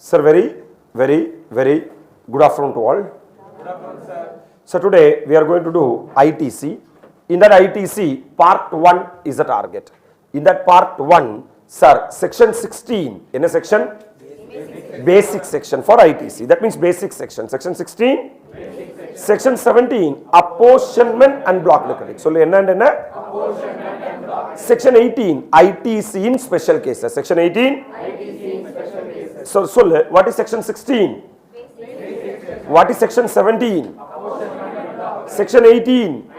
Sir, very good afternoon to all. Good afternoon, sir. So today we are going to do ITC. In that ITC, part 1 is the target. In that part 1, sir, section 16, in a section? Basic section for ITC. That means basic section. Section 16? Section 17, apportionment and block liquidating. So, Apportionment and block. Section 18, ITC in special cases. Section 18? ITC in special cases. So, what is section 16? What is section 17? Section 18?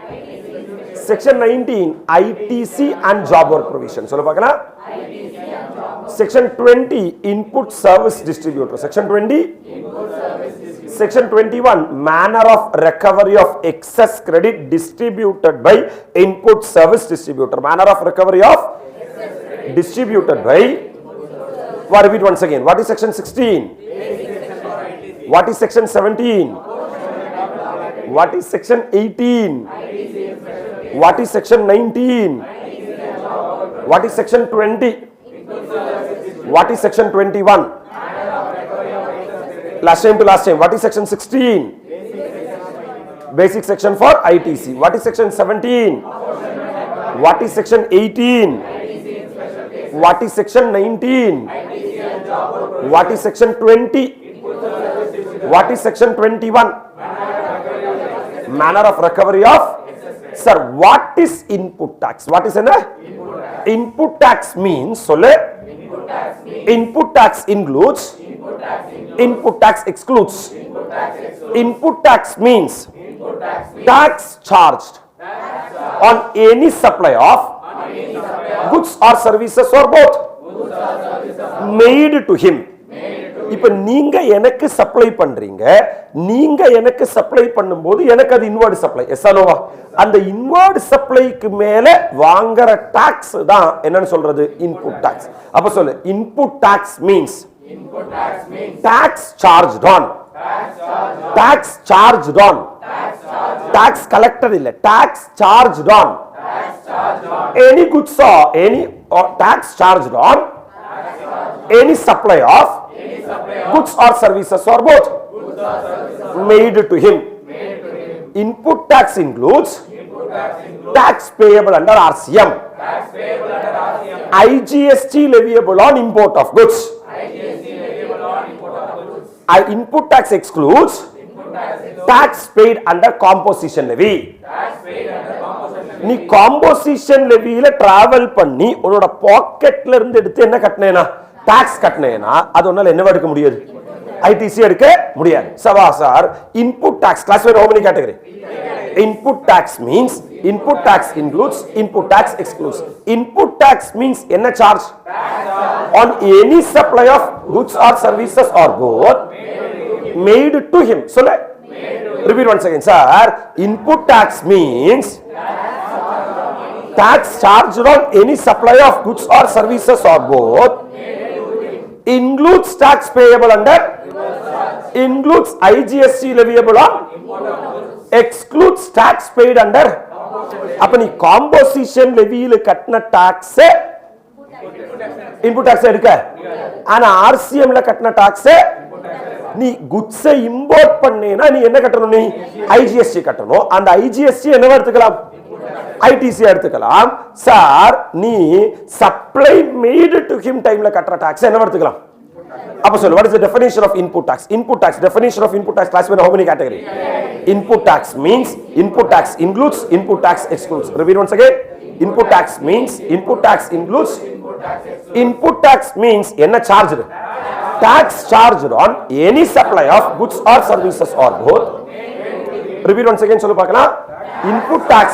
Section 19, ITC and job work provision. So, Section 20, input service distributor. Section 20? Section 21, manner of recovery of excess credit distributed by input service distributor. Manner of recovery of distributed by, repeat once again. What is section 16? What is section 17? What is section 18? What is section 19? What is section 20? What is section 21? Last time to last time. What is section 16? Basic section for ITC. What is section 17? What is section 18? What is section 19? What is section 20? What is section 21? Manner of recovery of. Sir, what is input tax? What is input tax means? Input tax includes. Input tax excludes. Input tax means tax charged on any supply of goods or services or both made to him. இப்போ நீங்க எனக்கு supply பண்றீங்க, நீங்க எனக்கு supply பண்ணும்போது எனக்கு அது inward supply. எஸ்ஆனோவா? அந்த இன்வர்ட் சப்ளைக்கு மேல வாங்குற டாக்ஸ் தான் என்னன்னு சொல்றது? Input tax. அப்ப சொல்லு, input tax means tax charged on. Tax charged on. Tax collected illa. Tax charged on. Any goods or any tax charged on any supply of goods or services or both made to him. Input tax includes tax payable under RCM. IGST leviable on import of goods. Input tax excludes tax paid under composition levy. நீ composition levyல travel பண்ணி உன்னோட பாக்கெட்ல இருந்து எடுத்து என்ன கட்டனேனா tax கட்டனேனா அது உன்னால என்னவா எடுக்க முடியாது? ITC எடுக்க முடியாது. சவா sir, input tax classified how many category? Input tax means input tax includes, input tax excludes. Input tax means என்ன charge on any supply of goods or services or both made to him. So repeat once again, sir. Input tax means tax charged on any supply of goods or services or both includes tax payable under, includes IGST leviable on, excludes tax paid under. அப்ப நீ composition levyல கட்டின tax input tax எடுக்க, ஆனா RCM ல கட்டின tax நீ goods import பண்ணேனா நீ என்ன கட்டணும்? நீ IGST கட்டணும். அந்த IGST என்னவா எடுத்துக்கலாம்? ITC எடுத்துக்கலாம். சார், நீ சப்ளை மேட் டு ஹிம் டைம்ல கட்டற டாக்ஸ் என்னவா எடுத்துக்கலாம்? அப்ப சொல்லு, what is the definition of input tax? Input tax, definition of input tax classified how many category? Input tax means input tax includes, input tax excludes. Repeat once again. Input tax means input tax includes, input tax means என்ன charged? Tax charged on any supply of goods or services or both. Repeat once again, சொல்லு பார்க்கலாம். Input tax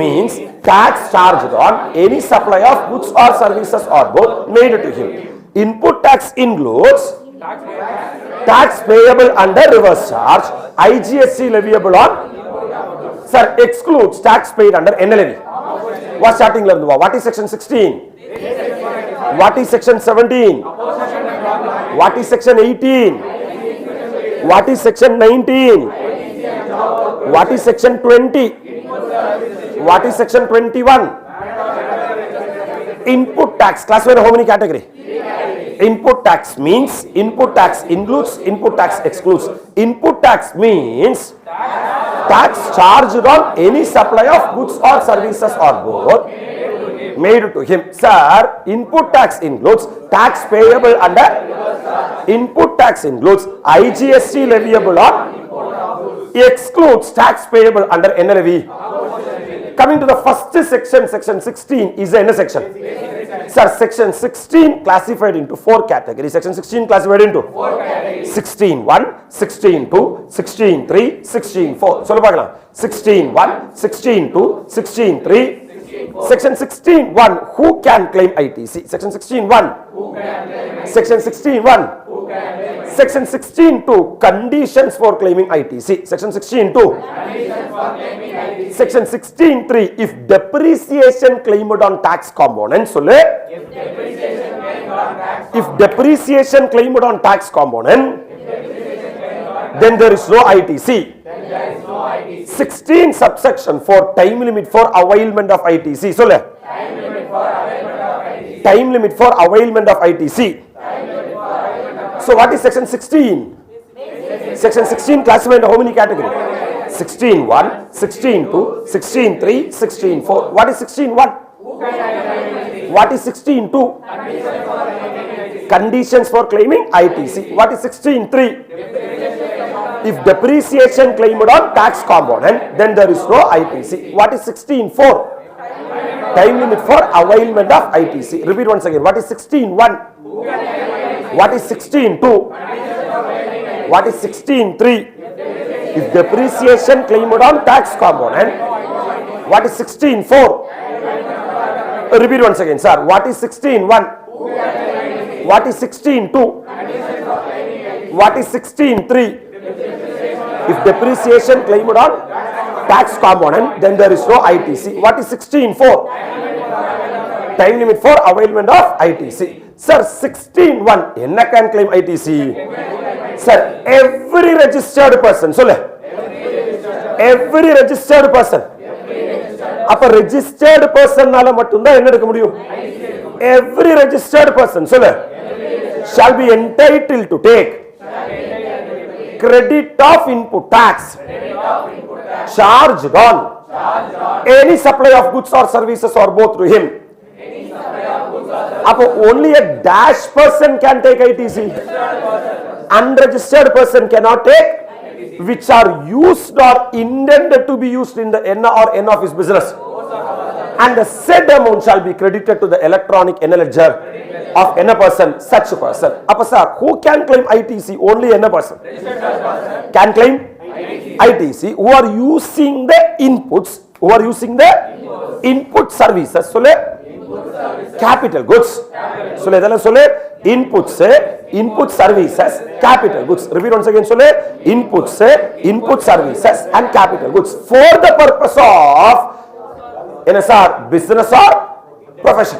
means tax charged on any supply of goods or services or both made to him. Input tax includes tax payable under reverse charge, IGST leviable on, sir, excludes tax paid under என்ன levy? What starting la irundhu? What is section 16? What is section 17? What is section 18? What is section 19? What is section 20? What is section 21? Input tax classified how many category? Input tax means input tax includes, input tax excludes. Input tax means tax charged on any supply of goods or services or both made to him. Sir, input tax includes tax payable under, input tax includes IGST leviable on, excludes tax payable under NLV. Coming to the first section, section 16 is a section. Sir, section 16 classified into 4 categories. Section 16 classified into 4 categories. 16.1, 16.2, 16.3, 16.4. Sollu paakalam. 16.1, 16.2, 16.3. Section 16.1, who can claim ITC? Section 16.1. Section 16.1. Section 16.2, conditions for claiming ITC. Section 16.2. Section 16.3, if depreciation claimed on tax component, if depreciation claimed on tax component, then there is no ITC. 16 subsection for time limit for availment of ITC. Time limit for availment of ITC. So what is section 16? Section 16 classified into how many categories? 16.1, 16.2, 16.3, 16.4. What is 16.1? What is 16.2? Conditions for claiming ITC. What is 16.3? If depreciation claimed on tax component, then there is no ITC. What is 16.4? Time limit for availment of ITC. Repeat once again. What is 16.1? What is 16.2? What is 16.3? If depreciation claimed on tax component, what is 16.4? Repeat once again, sir. What is 16.1? What is 16.2? What is 16.3? If depreciation claimed on tax component, then there is no ITC. What is 16.4? Time limit for availment of ITC. Sir, 16.1, enna can claim ITC? Sir, every registered person. Every registered person. அப்ப registered person நால மட்டும்தான் என்ன எடுக்க முடியும்? Every registered person shall be entitled to take credit of input tax charged on any supply of goods or services or both to him. அப்போ only a dash person can take ITC. Unregistered person cannot take, which are used or intended to be used in the N or N of his business, and the said amount shall be credited to the electronic N ledger of N person, such person. Appa sir, who can claim ITC? Only N person can claim ITC who are using the inputs, who are using the input services. Capital goods. Inputs, input services, capital goods. Repeat once again. Inputs, input services and capital goods for the purpose of business or profession.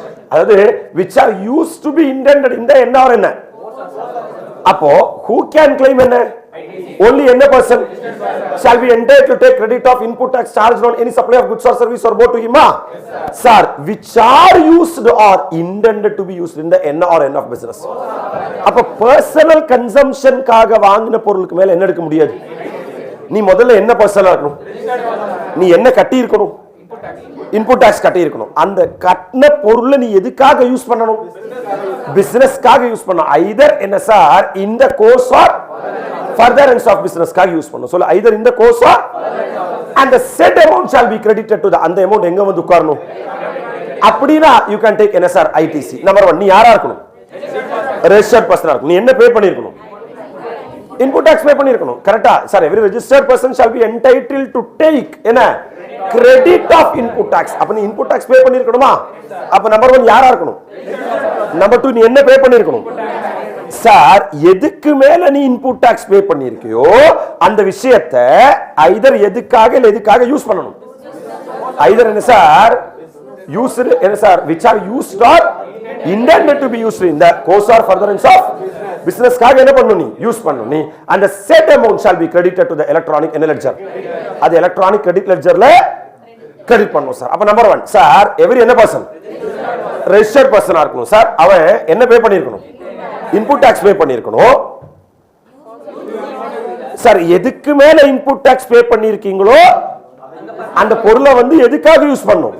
Which are used to be intended in the N or N. Appo, who can claim N? Only N person shall be entitled to take credit of input tax charged on any supply of goods or service or both to him. Sir, which are used or intended to be used in the N or N of business. Appo personal consumption kaga vaangina porulukku mela enna edukka mudiyadhu. Nee modalla enna personal irukonu? Nee enna katti irukonu? Input tax கட்டி இருக்கணும். அந்த கட்டின பொருளை நீ எதுக்காக use பண்ணணும்? பிசினஸ்க்காக use பண்ணணும். either என்ன sir in the course or furtherance of businessக்காக யூஸ் பண்ணணும். சொல்ல either in the course or and the said amount shall be credited to the, அந்த amount எங்க வந்து உட்காரணும்? அப்படினா you can take என்ன சார் ITC. நம்பர் 1, நீ யாரா இருக்கணும்? registered person இருக்கணும். நீ என்ன பே பண்ணிருக்கணும்? input tax pay பண்ணிருக்கணும். கரெக்ட்டா? Sir every registered person shall be entitled to take என்ன credit of input tax. அப்ப நீ input tax pay பண்ணிருக்கணுமா? அப்ப நம்பர் 1 யாரா இருக்கணும்? நம்பர் 2 நீ என்ன பே பண்ணிருக்கணும்? சார் எதுக்கு மேல நீ input tax pay பண்ணிருக்கியோ அந்த விஷயத்தை either எதுக்காக இல்ல எதுக்காக யூஸ் பண்ணணும். either என்ன சார் used என்ன sir which are used or intended to be used in the course or furtherance of business காக என்ன பண்ணணும்? நீ யூஸ் பண்ணணும். நீ and the said amount shall be credited to the electronic N ledger. அது electronic credit ledgerல credit பண்ணணும் sir. அப்ப number 1 sir every என்ன பர்சன்? ரெஜிஸ்டர்ட் பர்சனா இருக்கணும் சார். அவன் என்ன பே பண்ணிருக்கணும்? இன்புட் டாக்ஸ் பே பண்ணிருக்கணும். சார் எதுக்கு மேல இன்புட் டாக்ஸ் பே பண்ணிருக்கீங்களோ அந்த பொருளை வந்து எதுக்காக யூஸ் பண்ணும்?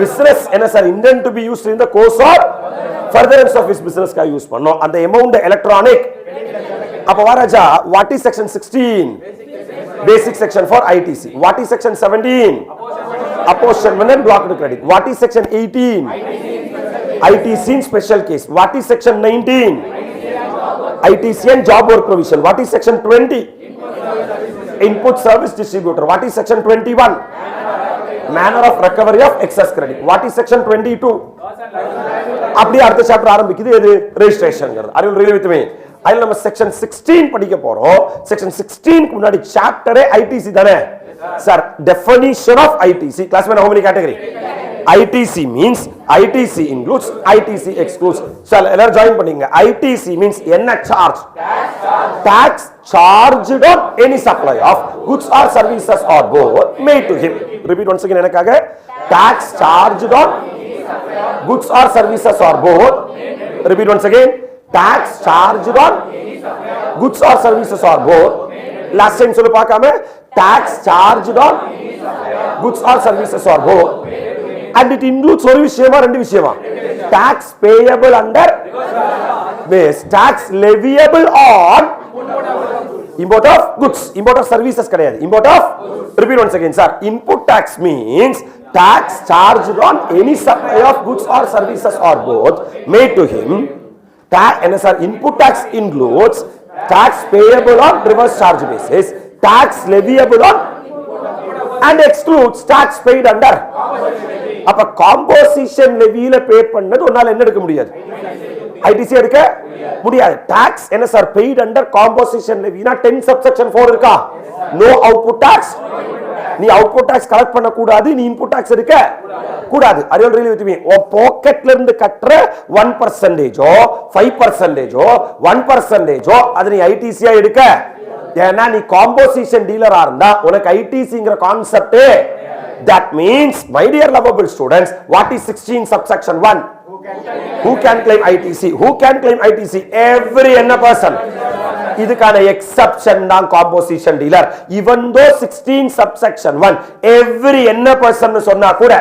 பிசினஸ் என்ன sir intend to be used in the course or furtherance of his business காக யூஸ் பண்ணோம். அந்த amount எலக்ட்ரானிக். அப்ப வாராஜா, what is section 16? Basic section for ITC. What is section 17? Apportionment and blocked credit. What is section 18? ITC in special case. What is section 19? ITC and job work provision. What is section 20? Input service distributor. What is section 21? Manner of recovery of excess credit. What is section 22? அப்படியே அடுத்த chapter ஆரம்பிக்குது. எது? Registration. Are you really with me? அதில் நம்ம section 16 படிக்க போறோம். Section 16 க்கு முன்னாடி சாப்டரே ஐடிசி தானே sir? Definition of ITC. Classmate how many category? ITC means ITC includes, ITC excludes. So எல்லாரும் ஜாயின் பண்ணீங்க. ITC means என்ன charge? Tax charged on any supply of goods or services or both made to him. Repeat once again எனக்காக. Tax charged on goods or services or both. Repeat once again. Tax charged on goods or services or both. Last time சொல்லு பார்க்காம. Tax charged on goods or services or both. And it includes ஒரு விஷயமா ரெண்டு விஷயமா? Tax payable under base, tax leviable on import of goods, import of services கிடையாது, import of. Repeat once again sir. Input tax means tax charged on any supply of goods or services or both made to him. என்ன sir? Input tax includes tax payable on reverse charge basis, tax leviable on and excludes tax paid under. அப்ப composition லெவியில பே பண்ணது ஒன்னால என்ன எடுக்க முடியாது? ITC எடுக்க முடியாது. Tax என்ன சார்? பெய்ட் அண்டர் காம்போசிஷன் லெவினா 10 சப்செக்ஷன் 4 இருக்கா? No output tax. நீ அவுட்புட் டாக்ஸ் கலெக்ட் பண்ண கூடாது, நீ இன்புட் டாக்ஸ் எடுக்க கூடாது. Are you really with me? உன் பாக்கெட்ல இருந்து கட்டற 1% 5% 1% அது நீ ஐடிசியா எடுக்க. ஏன்னா நீ காம்போசிஷன் டீலரா இருந்தா உனக்கு ஐடிசிங்கிற concept. That means, my dear lovable students, what is 16 subsection 1? Who can claim ITC? Who can claim ITC? Every என்ன person. இதுக்கான exception தான் composition dealer. Even though 16 subsection 1, every என்ன person சொன்னா கூட,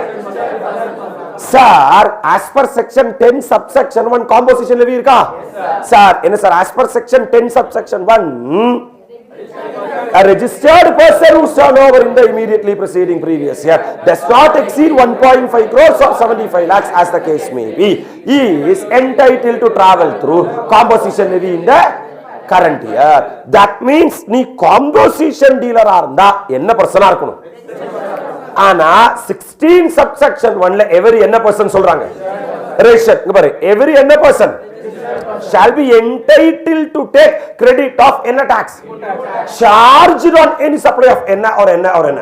sir, as per section 10 subsection 1 composition levy இருக்கா? Sir, என்ன sir, as per section 10 subsection 1, a registered person whose turnover in the immediately preceding previous year does not exceed 1.5 crores or 75 lakhs as the case may be, he is entitled to travel through composition levy in the current year. That means நீ composition dealer இருந்தா என்ன பர்சனா இருக்கணும்? ஆனா 16 subsection 1ல every என்ன person சொல்றாங்க? registered. இங்க பாரு, every என்ன person shall be entitled to take credit of என்ன tax charged on any supply of என்ன or என்ன or என்ன.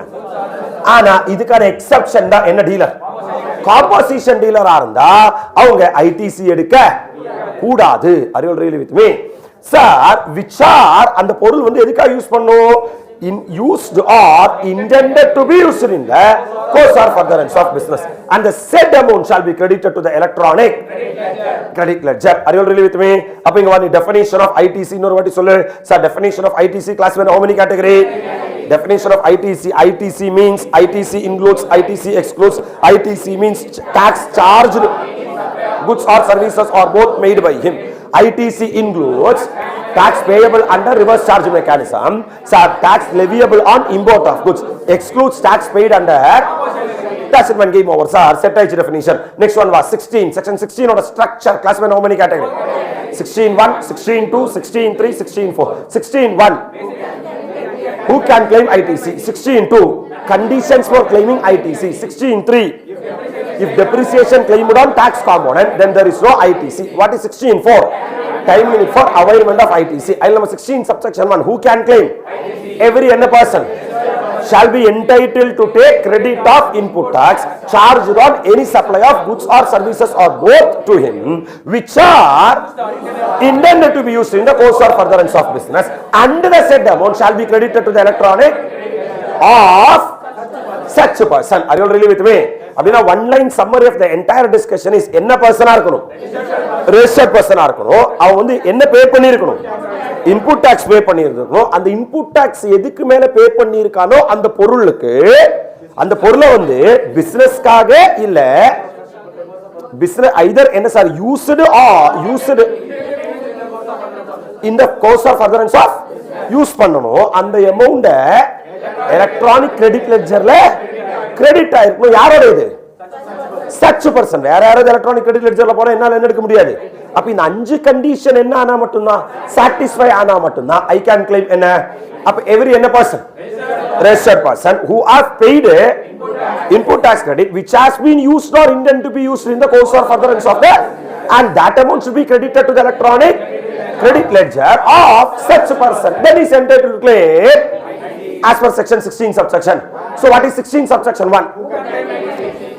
ஆனா இதுக்கான exception தான் என்ன டீலர்? composition டீலரா இருந்தா அவங்க ஐடிசி எடுக்க கூடாது. Are you really with me? Sir, which are அந்த பொருள் வந்து எதுக்காக யூஸ் பண்ணோம்? used or intended to be used in the course or furtherance of business, and the said amount shall be credited to the electronic credit ledger. Are you really with me? அப்ப இங்க வந்து definition of ITC இன்னொரு வாட்டி சொல்லு. Sir, definition of ITC class when how many category? Definition of ITC. ITC means ITC includes, ITC excludes. ITC means tax charged goods or services or both made by him. ITC includes tax payable under reverse charge mechanism, tax leviable on import of goods, excludes tax paid under. That's it, one game over sir. Set definition. Next one was 16, section 16 of the structure. Class when how many category? 16.1, 16.2, 16.3, 16.4. 16.1, who can claim ITC? 16.2, conditions for claiming ITC. 16.3, if depreciation claimed on tax component, then there is no ITC. What is 16.4? Time limit for availment of ITC. Item number 16 subsection 1, who can claim? Every any person shall be entitled to take credit of input tax charged on any supply of goods or services or both to him, which are intended to be used in the course or furtherance of business, and the said amount shall be credited to the electronic of such a person. Are you really with me? அப்படின்னா one line summary of the entire discussion is என்ன பர்சனா இருக்கணும், registered பர்சனா இருக்கணும். அவன் வந்து என்ன பே பண்ணியிருக்கணும், இன்புட் டாக்ஸ் பே பண்ணியிருக்கணும். அந்த இன்புட் டாக்ஸ் எதுக்கு மேல பே பண்ணியிருக்கானோ அந்த பொருளுக்கு, அந்த பொருளை வந்து பிசினஸ்க்காக இல்ல பிசினஸ் ஐதர் என்ன sir used R used in the course of furtherance of use பண்ணணும். அந்த அமௌண்ட எலக்ட்ரானிக் கிரெடிட் லெட்ஜர்ல கிரெடிட் ஆயிருக்கும். யாரோட இது, such person. வேற யாராவது எலக்ட்ரானிக் கிரெடிட் லெட்ஜர்ல போனா என்னால என்ன எடுக்க முடியாது. அப்ப இந்த 5 கண்டிஷன் என்ன ஆனா மட்டும்தான், satisfy ஆனா மட்டும்தான் I can claim என்ன. அப்ப every என்ன person, registered person who has paid input tax credit which has been used or intended to be used in the course or furtherance of the, and that amount should be credited to the electronic credit ledger of such person, then is entitled to claim as per section 16 subsection. So what is 16 subsection 1?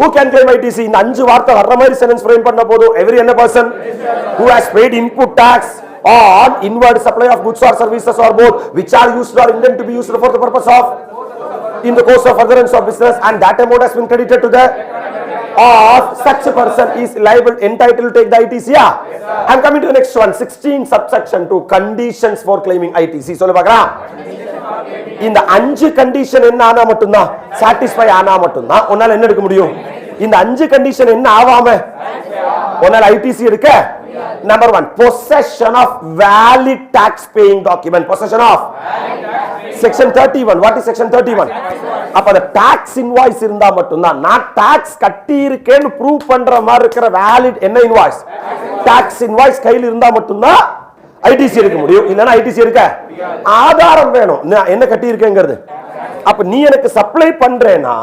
Who can claim ITC? இந்த 5 வார்த்தை வர்ற மாதிரி sentence frame பண்ண போதும். Every என்ன person who has paid input tax on inward supply of goods or services or both which are used or intended to be used for the purpose of in the course of furtherance of business, and that amount has been credited to the of such a person is liable, entitled to take the ITC. Yeah, I am coming to the next one, 16 subsection 2, conditions for claiming ITC. சொல்ல பார்க்கலாம். இந்த 5 condition என்ன ஆனா மட்டும்தான், satisfy ஆனா மட்டும்தான் உன்னால என்ன எடுக்க முடியும். இந்த 5 கண்டிஷன் என்ன ஆவாம உன்னால ITC எடுக்க. Number 1, possession of valid tax paying document. Possession of section 31. What is section 31? அப்ப அந்த tax invoice இருந்தா மட்டும்தான், நான் tax கட்டி இருக்கேன்னு ப்ரூவ் பண்ற மாதிரி இருக்கிற valid என்ன invoice, tax invoice கையில் இருந்தா மட்டும்தான் ITC எடுக்க முடியும். இல்லனா ITC எடுக்க ஆதாரம் வேணும், என்ன கட்டி இருக்கேங்கிறது. அப்ப நீ எனக்கு சப்ளை பண்றேனா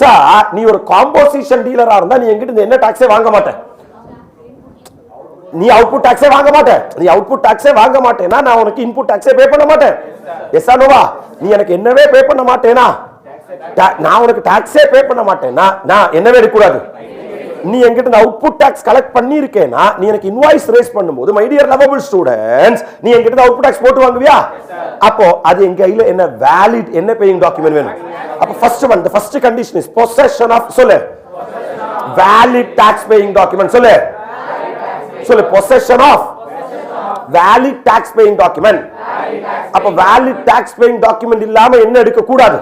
சார், நீ ஒரு காம்போசிஷன் டீலரா இருந்தா நீ என்கிட்ட என்ன டாக்ஸே வாங்க மாட்டே, நீ அவுட்புட் டாக்ஸே வாங்க மாட்டேன். நீ அவுட்புட் டாக்ஸே வாங்க மாட்டேனா நான் உனக்கு இன்புட் டாக்ஸே பே பண்ண மாட்டேன். எஸ் ஆர் நோவா? நீ எனக்கு என்னவே பே பண்ண மாட்டேனா, நான் உனக்கு டாக்ஸே பே பண்ண மாட்டேனா நான் என்னவே எடுக்க கூடாது. நீ என்கிட்ட இந்த அவுட்புட் டாக்ஸ் கலெக்ட் பண்ணிருக்கேனா நீ எனக்கு இன்வாய்ஸ் ரேஸ் பண்ணும்போது மை டியர் லவபிள் ஸ்டூடண்ட்ஸ் நீ என்கிட்ட அவுட்புட் டாக்ஸ் போட்டு வாங்குவியா. அப்போ அது எங்க கையில என்ன வேலிட் என்ன பேயிங் டாக்குமெண்ட் வேணும். அப்ப first one, the first condition is possession of சொல்லு valid tax paying document. சொல்லு சொல்லு possession of valid tax paying document. அப்ப valid tax paying document இல்லாம என்ன எடுக்க கூடாது.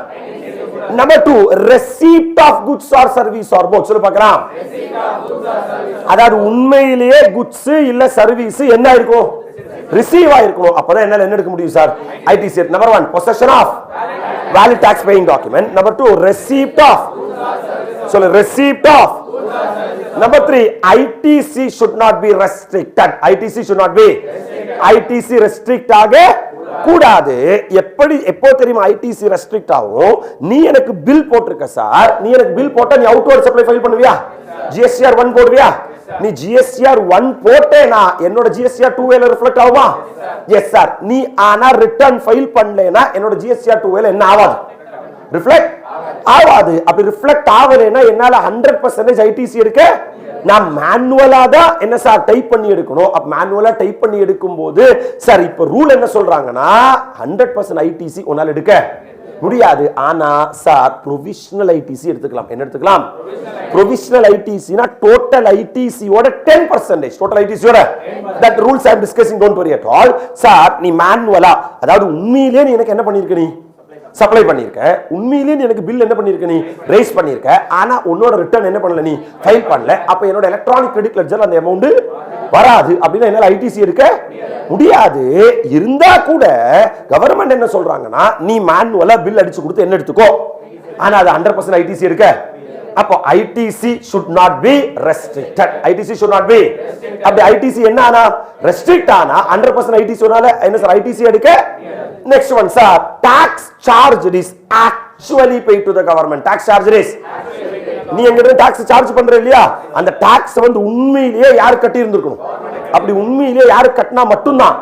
Number 2, receipt of goods or service or both. சொல்லு பார்க்கலாம். அதாவது உண்மையிலேயே goods இல்ல service என்ன இருக்கும், ரிசீவ் ஆயிருக்கணும். அப்பதான் என்னால என்ன எடுக்க முடியும் sir, ITC. Number 1, possession of valid tax paying document. Number 2, receipt of சொல்லு receipt of. Number 3, ITC should not be restricted. ITC should not be ITC restrict ஆக கூடாது. எப்போ தெரியுமா ITC ரெஸ்ட்ரிக்ட் ஆகும், நீ எனக்கு பில் போட்டிருக்க சார், நீ எனக்கு பில் போட்டா நீ அவுட்வர்ட் சப்ளை ஃபைல் பண்ணுவியா, GSTR 1 போடுவியா. நீ GSTR 1 போட்டேனா என்னோட GSTR 2 ல ரிஃப்ளெக்ட் ஆகுமா. S sir. நீ ஆனா ரிட்டர்ன் ஃபைல் பண்ணலனா என்னோட GSTR 2 ல என்ன ஆகாது, ரிஃப்ளெக்ட் ஆகாது. அப்படி ரிஃப்ளெக்ட் ஆகலைனா என்னால 100% ITC எடுக்க நான் மேனுவலா தான் என்ன சார் டைப் பண்ணி எடுக்கணும். அப்ப மேனுவலா டைப் பண்ணி எடுக்கும் போது சார் இப்ப ரூல் என்ன சொல்றாங்கன்னா 100% ITC உன்னால எடுக்க முடியாது. ஆனா சார் ப்ரொவிஷனல் ITC எடுத்துக்கலாம். என்ன எடுத்துக்கலாம், ப்ரொவிஷனல் ITC னா டோட்டல் ITC ஓட 10%, டோட்டல் ITC ஓட. That rules I am discussing, don't worry at all. Sir நீ மேனுவலா, அதாவது உண்மையிலேயே நீ எனக்கு என்ன பண்ணிருக்க, நீ சப்ளை பண்ணிருக்க, உண்மையிலேயே எனக்கு பில் என்ன பண்ணிருக்க, நீ ரைஸ் பண்ணிருக்க, ஆனா உன்னோட ரிட்டர்ன் என்ன பண்ணல, நீ ஃபைல் பண்ணல. அப்ப என்னோட எலக்ட்ரானிக் கிரெடிட் லெட்ஜர்ல அந்த அமௌண்ட் வராது. அப்படின்னா என்னால ITC எடுக்க முடியாது. இருந்தா கூட கவர்மெண்ட் என்ன சொல்றாங்கன்னா நீ மேனுவலா பில் அடிச்சு கொடுத்து என்ன எடுத்துக்கோ, ஆனா அது 100% ITC எடுக்க. அப்போ ITC should not be restricted. ITC should not be. அப்படி ITC என்ன ஆனா ரெஸ்ட்ரிக்ட் ஆனா 100% ITC ஓனால என்ன சார் ITC எடுக்க. Next one sir, tax charged is actually paid to the government. Tax charged is, நீ எங்கிட்ட டாக்ஸ் சார்ஜ் பண்ற இல்லையா, அந்த டாக்ஸ் வந்து உண்மையிலேயே யாரு கட்டி இருந்திருக்கணும். அப்படி உண்மையிலேயே யாரு கட்டினா மட்டும்தான்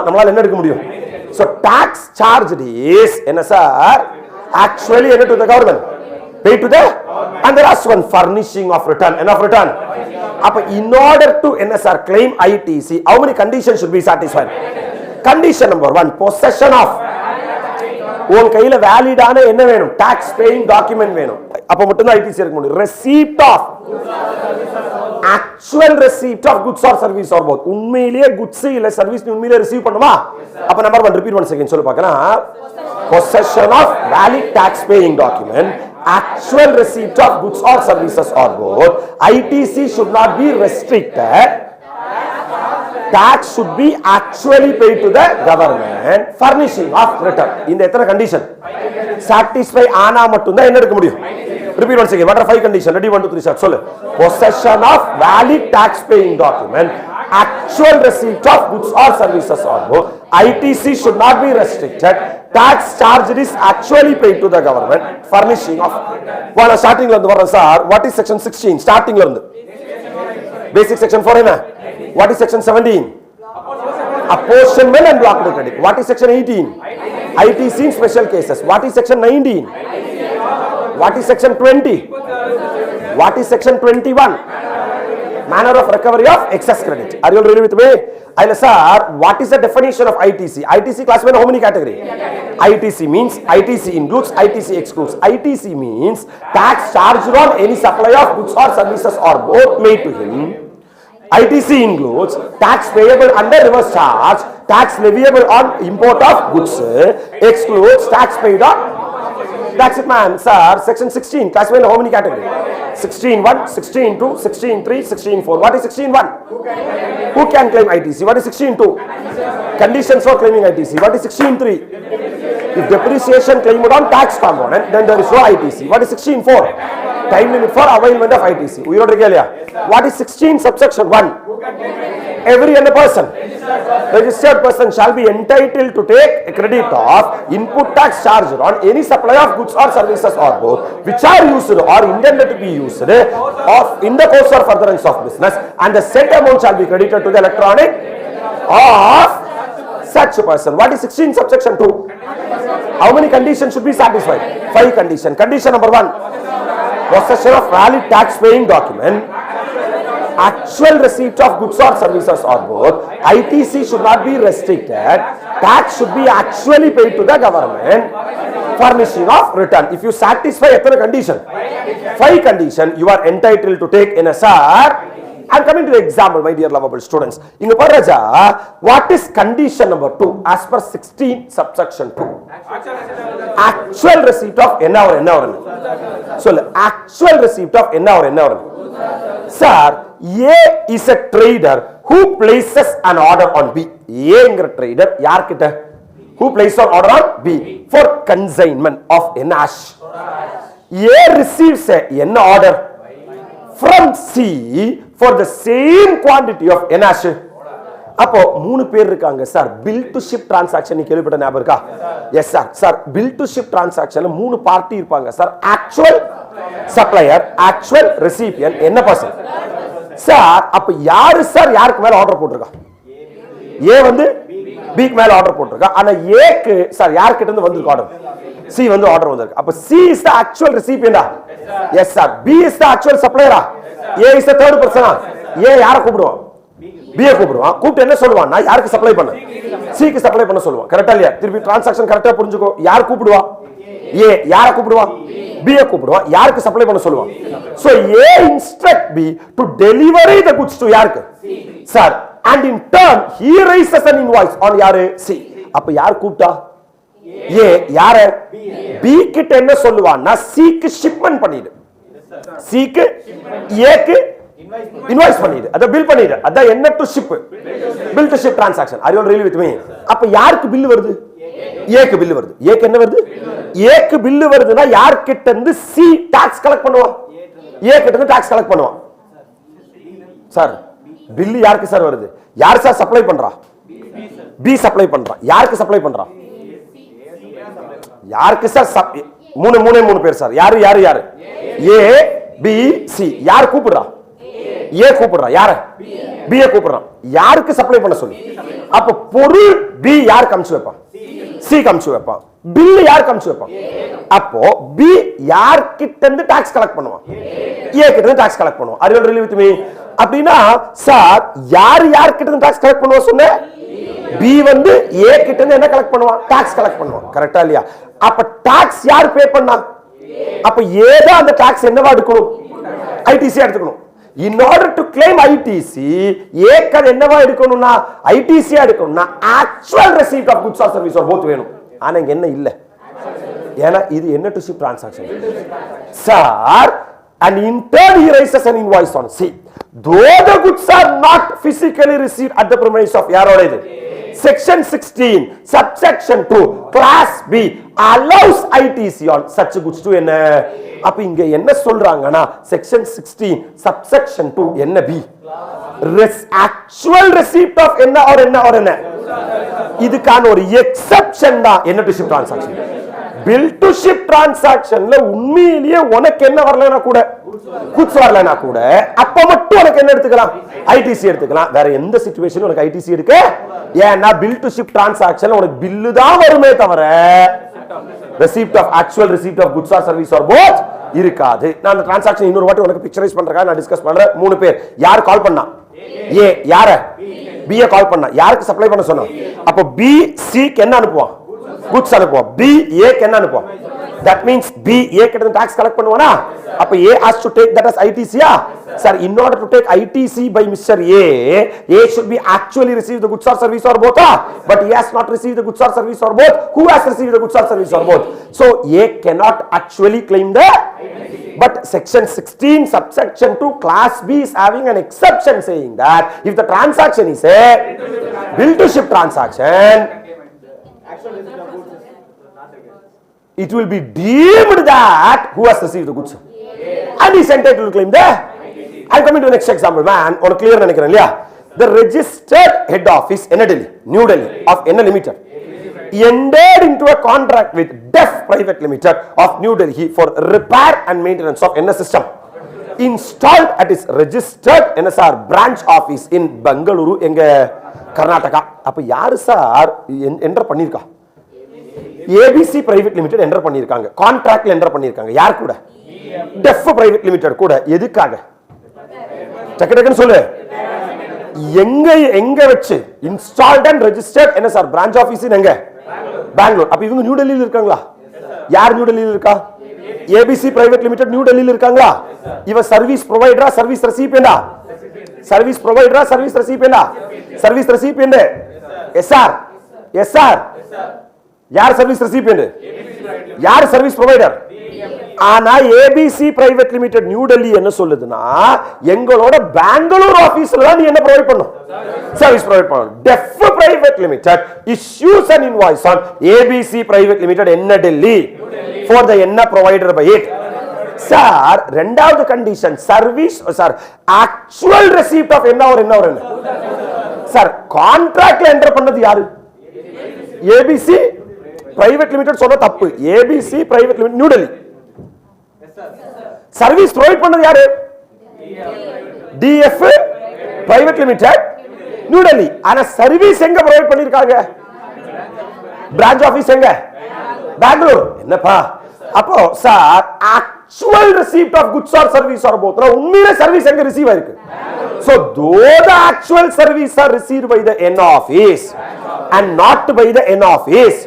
நம்மளால என்ன எடுக்க முடியும். So tax charged is என்ன சார் actually என்ன to the government, pay to the, and the last one furnishing of return, enough return. அப்ப in order to என்ன sir claim ITC, how many conditions should be satisfied? Condition number 1, possession of உன் கையில வேலிடான என்ன வேணும்? Tax paying document வேணும். அப்ப மட்டும் தான் ஐடிசி இருக்க முடியும். receipt of actual receipt of goods or service or both. உண்மையிலேயே goods இல்ல சர்வீஸ் நீ உண்மையிலேயே ரிசீவ் பண்ணுமா? அப்ப நம்பர் 1 ரிப்பீட் 1 செகண்ட் சொல்லு பார்க்கலாம். possession of valid tax paying document, actual receipt of goods or services or both. ITC should not be restricted. Tax should be actually paid to the government. Furnishing of return. இந்த எத்தனை condition? satisfy ஆனா மட்டும் தான் என்ன எடுக்க முடியும்? Repeat once again. What are 5 conditions? Ready? 1, 2, 3, start. சொல்லு. Possession of valid tax paying document, actual receipt of goods or services or both. ITC should not be restricted. Tax charged is actually paid to the government. Furnishing of. Well, starting la irundhu varan sir. What is section 16? Starting la irundhu. Basic section 4 என்ன? What is section 17? Apportionment and blocked credit. What is section 18? ITC in special cases. What is section 19? What is section 20? What is section 21? Manner of recovery of excess credit. Are you all ready with me? I'll sir, what is the definition of ITC? ITC classified in how many category? ITC means ITC includes, ITC excludes. ITC means tax charged on any supply of goods or services or both made to him. ITC includes tax payable under reverse charge, tax leviable on import of goods, excludes tax paid on. That's it, man. Sir, section 16 classified in how many category? 16.1, 16.2, 16.3, 16.4. What is 16.1? Who can claim ITC? What is 16.2? Conditions for claiming ITC. What is 16.3? If depreciation claimed on tax component, then there is no ITC. What is 16.4? Time limit for availment of ITC. What is 16 subsection 1? Every other person, registered person shall be entitled to take a credit of input tax charged on any supply of goods or services or both which are used or intended to be used of in the course or furtherance of business, and the said amount shall be credited to the electronic of such a person. What is 16 subsection 2? How many conditions should be satisfied? 5 conditions. Condition number 1, possession of valid tax paying document, actual receipt of goods or services or both. ITC should not be restricted. Tax should be actually paid to the government. Furnishing of return. If you satisfy a condition, 5 condition, you are entitled to take in a sir. I'm coming to the example, my dear lovable students. In the Paraja, what is condition number 2 as per 16 subsection 2? Actual receipt of n hour. So, actual receipt of n hour. Sir, A is a trader who places an order on B. A ingra trader, yaar kitta? Who places an order on B for consignment of n ash. A receives a n order from C for the same quantity of n ash. அப்போ 3 பேர் இருக்காங்க sir. bill to ship transaction நீ கேள்விப்பட்ட ஞாபகம் இருக்கா? Yes sir. Sir bill to ship transactionல 3 party இருப்பாங்க sir. actual supplier, actual recipient, என்ன பர்சன் சார்? அப்ப யாரு சார் யாருக்கு மேல ஆர்டர் போட்டிருக்கா? ஏ வந்து பி க்கு மேல ஆர்டர் போட்டிருக்கா. ஆனா ஏ க்கு சார் யார் கிட்ட இருந்து வந்திருக்கு ஆர்டர்? சி வந்து ஆர்டர் வந்திருக்கு. அப்ப சி இஸ் தி ஆக்சுவல் ரெசிபியன்டா? Yes sir. B is the actual சப்ளையரா? ஏ இஸ் தி தேர்ட் பர்சனா? ஏ யாரை கூப்பிடுவான்? பி யை கூப்பிடுவான். கூப்பிட்டு என்ன சொல்லுவான்? நான் யாருக்கு சப்ளை பண்ண? சி க்கு சப்ளை பண்ண சொல்லுவான். கரெக்ட்டா இல்லையா? திருப்பி டிரான்சாக்ஷன் கரெக்ட்டா புரிஞ்சுக்கோ. யார் கூப்பிடுவா? ஏ. யாரை கூப்பிடுவா? B யை கூப்பிடுவான். யாருக்கு சப்ளை பண்ண சொல்லுவான்? So A instruct B to deliver the goods to யாருக்கு? Sir. And in turn he raises an invoice on யாரு? C. அப்ப யார் கூப்பிட்டா? A. யாரு? B கிட்ட என்ன சொல்லுவான்னா C க்கு ஷிப்மென்ட் பண்ணிடு. C க்கு A க்கு இன்வாய்ஸ் பண்ணிடு. அத பில் பண்ணிடு. அத என்ன to ship? Bill to ship transaction. Are you all really with me? அப்ப யாருக்கு பில் வருது? ஏக்கு பில் வருது. ஏக்கு என்ன வருது? ஏக்கு பில் வருதுன்னா யார் கிட்ட இருந்து சி டாக்ஸ் கலெக்ட் பண்ணுவான்? ஏ கிட்ட இருந்து டாக்ஸ் கலெக்ட் பண்ணுவான். சார் பில் யாருக்கு சார் வருது? யார் சார் சப்ளை பண்றா? பி சப்ளை பண்றா. யாருக்கு சப்ளை பண்றா? யாருக்கு சார்? மூணு பேர் சார். யாரு யாரு யாரு? ஏ பி சி. யார் கூப்பிடுறா? ஏ கூப்பிடுறா. யார? பி யை கூப்பிடுறான். யாருக்கு சப்ளை பண்ண சொல்லு? அப்ப பொருள் பி யார் கமிச்சு வைப்பான்? சி கமிச்சு வைப்பான். பில் யார் கமிச்சு வைப்பான்? அப்போ பி யார் கிட்ட இருந்து டாக்ஸ் கலெக்ட் பண்ணுவான்? ஏ கிட்ட இருந்து டாக்ஸ் கலெக்ட் பண்ணுவான். Are you really with me? அப்படினா சார் யார் கிட்ட இருந்து டாக்ஸ் கலெக்ட் பண்ணுவா சொன்னே? பி வந்து ஏ கிட்ட இருந்து என்ன கலெக்ட் பண்ணுவான்? டாக்ஸ் கலெக்ட் பண்ணுவான். கரெக்டா இல்லையா? அப்ப டாக்ஸ் யார் பே பண்ணா? அப்ப ஏதா அந்த டாக்ஸ் என்னவா எடுக்கணும்? ஐடிசி எடுத்துக்கணும். In order to claim ITC, acre என்னவா எடுக்கணும்னா ஐடிசி எடுக்கணும்னா actual receipt of goods or service or both வேணும். ஆனா இங்க என்ன இல்ல? ஏன்னா இது என்ன to ship transaction. Sir, and in turn he raises an invoice on. See, though the goods are not physically received at the premise of யாரோட இது? Section 16 subsection 2 class B allows ITC on such goods to என்ன? அப்ப இங்க என்ன சொல்றாங்கன்னா section 16 subsection 2 என்ன? B actual receipt of என்ன or என்ன or என்ன? இதுக்கான ஒரு எக்ஸெப்ஷன் தான் என்ன to ship transaction. Bill to ship டிரான்சாக்ஷன்ல உண்மையிலேயே உனக்கு என்ன வரலனா கூட, குட்ஸ் வரலனா கூட, அப்ப மட்டும் உனக்கு என்ன எடுத்துக்கலாம்? ஐடிசி எடுத்துக்கலாம். வேற எந்த சிச்சுவேஷன்ல உனக்கு ஐடிசி எடுக்க? ஏன்னா பில் டு ஷிப் டிரான்சாக்ஷன்ல உனக்கு பில்லு தான் வருமே தவிர receipt of actual receipt of goods or service or both இருக்காது. நான் அந்த டிரான்சாக்ஷன் இன்னொரு வாட்டி உனக்கு பிக்சரைஸ் பண்றேன், நான் டிஸ்கஸ் பண்றேன். 3 பேர் யார் கால் பண்ணா? ஏ யார? பி ஏ கால் பண்ணா. யாருக்கு சப்ளை பண்ண சொன்னா? அப்ப பி சி க்கு என்ன அனுப்புவான்? குட்ஸ் அனுப்புவான். பி ஏ க்கு என்ன அனுப்புவான்? that means B A கிட்ட இருந்து டாக்ஸ் கலெக்ட் பண்ணுவானா? அப்ப A has to take that as ITC. Sir, in order to take ITC by Mr. A should be actually receive the goods or service or both. But he has not received the goods or service or both. Who has received the goods or service or both? So A cannot actually claim the. But section 16 subsection 2 class B is having an exception saying that if the transaction is a bill to ship transaction, it will be deemed that who has received the goods and is entitled to claim the. I'm coming to the next example, man. On clear நினைக்கிறேன் இல்லையா? The registered head office in Delhi, New Delhi of N Limited entered into a contract with Def Private Limited of New Delhi for repair and maintenance of NS system installed at its registered NSR branch office in Bengaluru எங்க கர்நாடகா. அப்ப யாரு sir enter பண்ணிருக்கா? ABC private limited enter பண்ணிருக்காங்க. கான்ட்ராக்ட்ல enter பண்ணிருக்காங்க. யார் கூட? Def private limited கூட. எதுக்காக? டக்கு டக்குன்னு சொல்லு. எங்க வச்சு? Installed and registered NSR branch office எங்க? பெங்களூர். அப்ப இவங்க நியூ டெல்லியில இருக்காங்களா? யார் நியூ டெல்லியில இருக்கா? ABC பிரைவேட் லிமிடெட் நியூ டெல்லியில இருக்காங்களா? இவ சர்வீஸ் ப்ரொவைடரா சர்வீஸ் ரெசிபியண்டா? சர்வீஸ் ப்ரொவைடரா சர்வீஸ் ரெசிபியண்டா? Service recipient. Yes sir, yes sir. யார் சர்வீஸ் ரெசிபியண்ட்? யார் சர்வீஸ் ப்ரொவைடர்? ஆனா ABC private limited new Delhi என்ன சொல்லுதுன்னா, எங்களோட பெங்களூர் ஆபீஸ்ல தான் நீ என்ன ப்ரொவைட் பண்ணணும்? சர்வீஸ் ப்ரொவைட் பண்ணணும். DEF private limited issues an invoice on ABC private limited என்ன டெல்லி for the என்ன ப்ரொவைடர் by it. சார், இரண்டாவது condition service sir actual receipt of என்ன ஒரு சார் கான்ட்ராக்ட்ல என்டர் பண்ணது யாரு? ஏபிசி பிரைவேட் லிமிடெட் சொல்ற தப்பு. ABC private limited new Delhi. Service provide பண்ணது யாரு? DF private limited new Delhi. ஆனா சர்வீஸ் எங்க ப்ரொவைட் பண்ணிருக்காங்க? பிரான்ச் ஆபீஸ் எங்க? பெங்களூர். என்னப்பா அப்போ sir actual receipt of goods or service or both உண்மையிலே சர்வீஸ் எங்க ரிசீவ் ஆயிருக்கு? so though the actual service are received by the N office and not by the N office,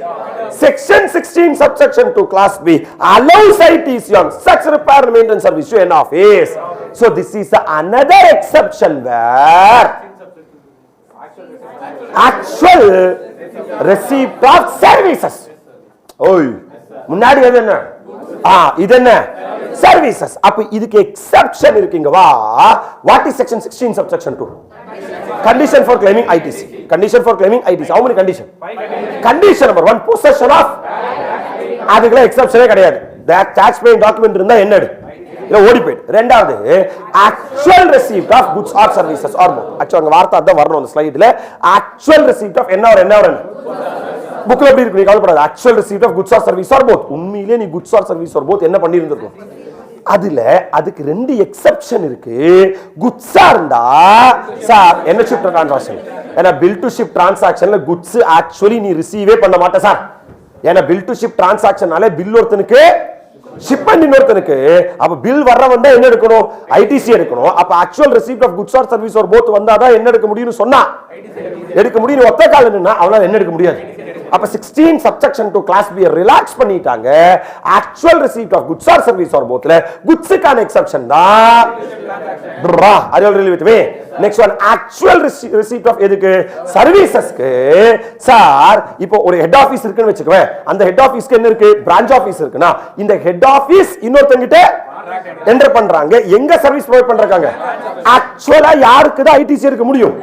section 16 subsection 2 class B allows ITC on such repair and maintenance service to N office. So this is another exception where actual receipt of services. ஓய், முன்னாடி எது என்ன? இது என்ன? services. அப்ப இதுக்கு exception இருக்குங்க. வா, what is section 16 subsection 2? condition for claiming ITC. condition for claiming ITC. how many condition? condition number 1 possession of. அதுக்குள்ள எக்ஸெப்ஷனே கிடையாது. that tax paying document இருந்தா என்னது? இல்ல ஓடி போய்டு. ரெண்டாவது actual receipt of goods or services or both. actually வார்த்தை அதான் வரணும் அந்த ஸ்லைடுல. actual receipt of என்ன ஒரு புக்ல எப்படி இருக்கு? நீ கவலைப்படாத. actual receipt of goods or service or both. உண்மையிலேயே நீ goods or service or both என்ன பண்ணி இருந்திருக்கும்? அதுல அதுக்கு ரெண்டு எக்ஸெப்ஷன் இருக்கு. குட்ஸா இருந்தா சார் என்ன ஷிப் டிரான்சாக்ஷன்? ஏன்னா பில் டு ஷிப் டிரான்சாக்ஷன்ல குட்ஸ் ஆக்சுவலி நீ ரிசீவே பண்ண மாட்ட சார். ஏன்னா பில் டு ஷிப் டிரான்சாக்ஷனால பில் ஒருத்தனுக்கு ஷிப்மெண்ட் இன்னொருத்தனுக்கு. அப்ப பில் வர்றவன் தான் என்ன எடுக்கணும்? ஐடிசி எடுக்கணும். அப்ப actual receipt of goods or service or both வந்தாதான் என்ன எடுக்க முடியும்னு சொன்னா எடுக்க முடியும். ஒத்த கால் என்னன்னா அவனால என்ன எடுக்க முடியாது. அப்ப 16 சப்செக்ஷன் 2 கிளாஸ் B ரிலாக்ஸ் பண்ணிட்டாங்க. Actual receipt of goods or service or போத்ல குட்ஸ்க்கான எக்ஸெப்ஷன் தான். Are you really with me? Next one, actual receipt of எதுக்கு? சர்வீசஸ்க்கு. சார் இப்போ ஒரு ஹெட் ஆபீஸ் இருக்குன்னு வெச்சுக்கவே. அந்த ஹெட் ஆபீஸ்க்கு என்ன இருக்கு? பிரான்ச் ஆபீஸ் இருக்குனா இந்த ஹெட் ஆபீஸ் இன்னொருத்தங்கிட்ட என்டர் பண்றாங்க. எங்க சர்வீஸ் ப்ரொவைட் பண்றாங்க? ஆக்சுவலா யாருக்கு தான் ஐடிசி எடுக்க முடியும்?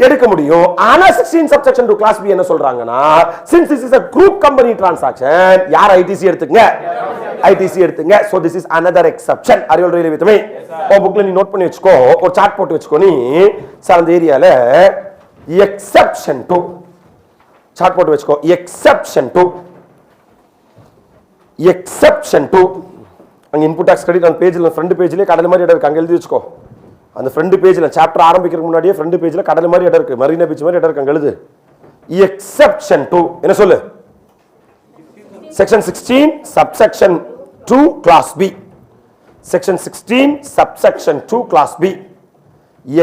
எடுக்க முடியும். ஆனா 16 சப்செக்ஷன் 2 கிளாஸ் B என்ன சொல்றாங்கன்னா, since this is a group company transaction, யார் ஐடிசி எடுத்துங்க? ஐடிசி எடுத்துங்க. So this is another exception. Are you really with me? ஓ புக்ல நீ நோட் பண்ணி வெச்சுக்கோ. ஒரு சார்ட் போட்டு வெச்சுக்கோ. நீ சார் அந்த ஏரியால exception 2 சார்ட் போட்டு வெச்சுக்கோ. exception 2 அங்க இன்புட் டாக்ஸ் கிரெடிட் அந்த பேஜ்ல ஃப்ரண்ட் பேஜ்லயே கடல் மாதிரி இடம் இருக்கு. அங்க எழுதி வெச்சுக்கோ. அந்த ஃப்ரண்ட் பேஜ்ல சாப்டர் ஆரம்பிக்கிறதுக்கு முன்னாடியே ஃப்ரண்ட் பேஜ்ல கடல் மாதிரி இடம் இருக்கு. மரீனா பீச் மாதிரி இடம் இருக்கு. அங்க எழுது exception 2. என்ன சொல்லு? section 16 subsection 2 class B. section 16 subsection 2 class B.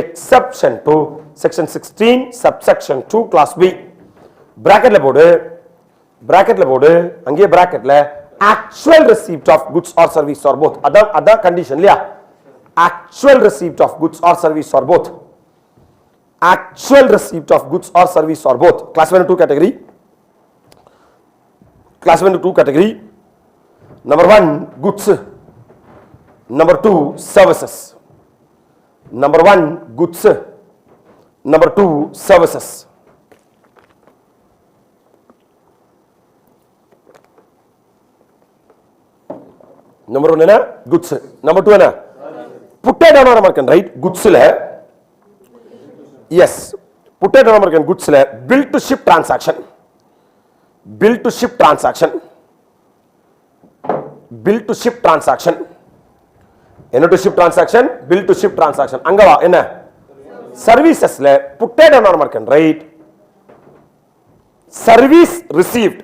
exception 2 section 16 subsection 2 class B. bracketல போடு. அங்கே bracketல actual receipt of goods or service or both. அதான் condition இல்லையா? actual receipt of goods or service or both. actual receipt of goods or service or both. classified into 2 category. classified into 2 category. Number 1 goods, number 2 services. Number 1 goods, number 2 services. Number 1 என்ன? goods. Number 2 என்ன? put it down on American, right? goods la yes, put it down on American. goods la bill to ship transaction. bill to ship transaction. bill to ship transaction. என்ன to ship transaction? bill to ship transaction. அங்க வா. என்ன? services la put it down on American, right? service received.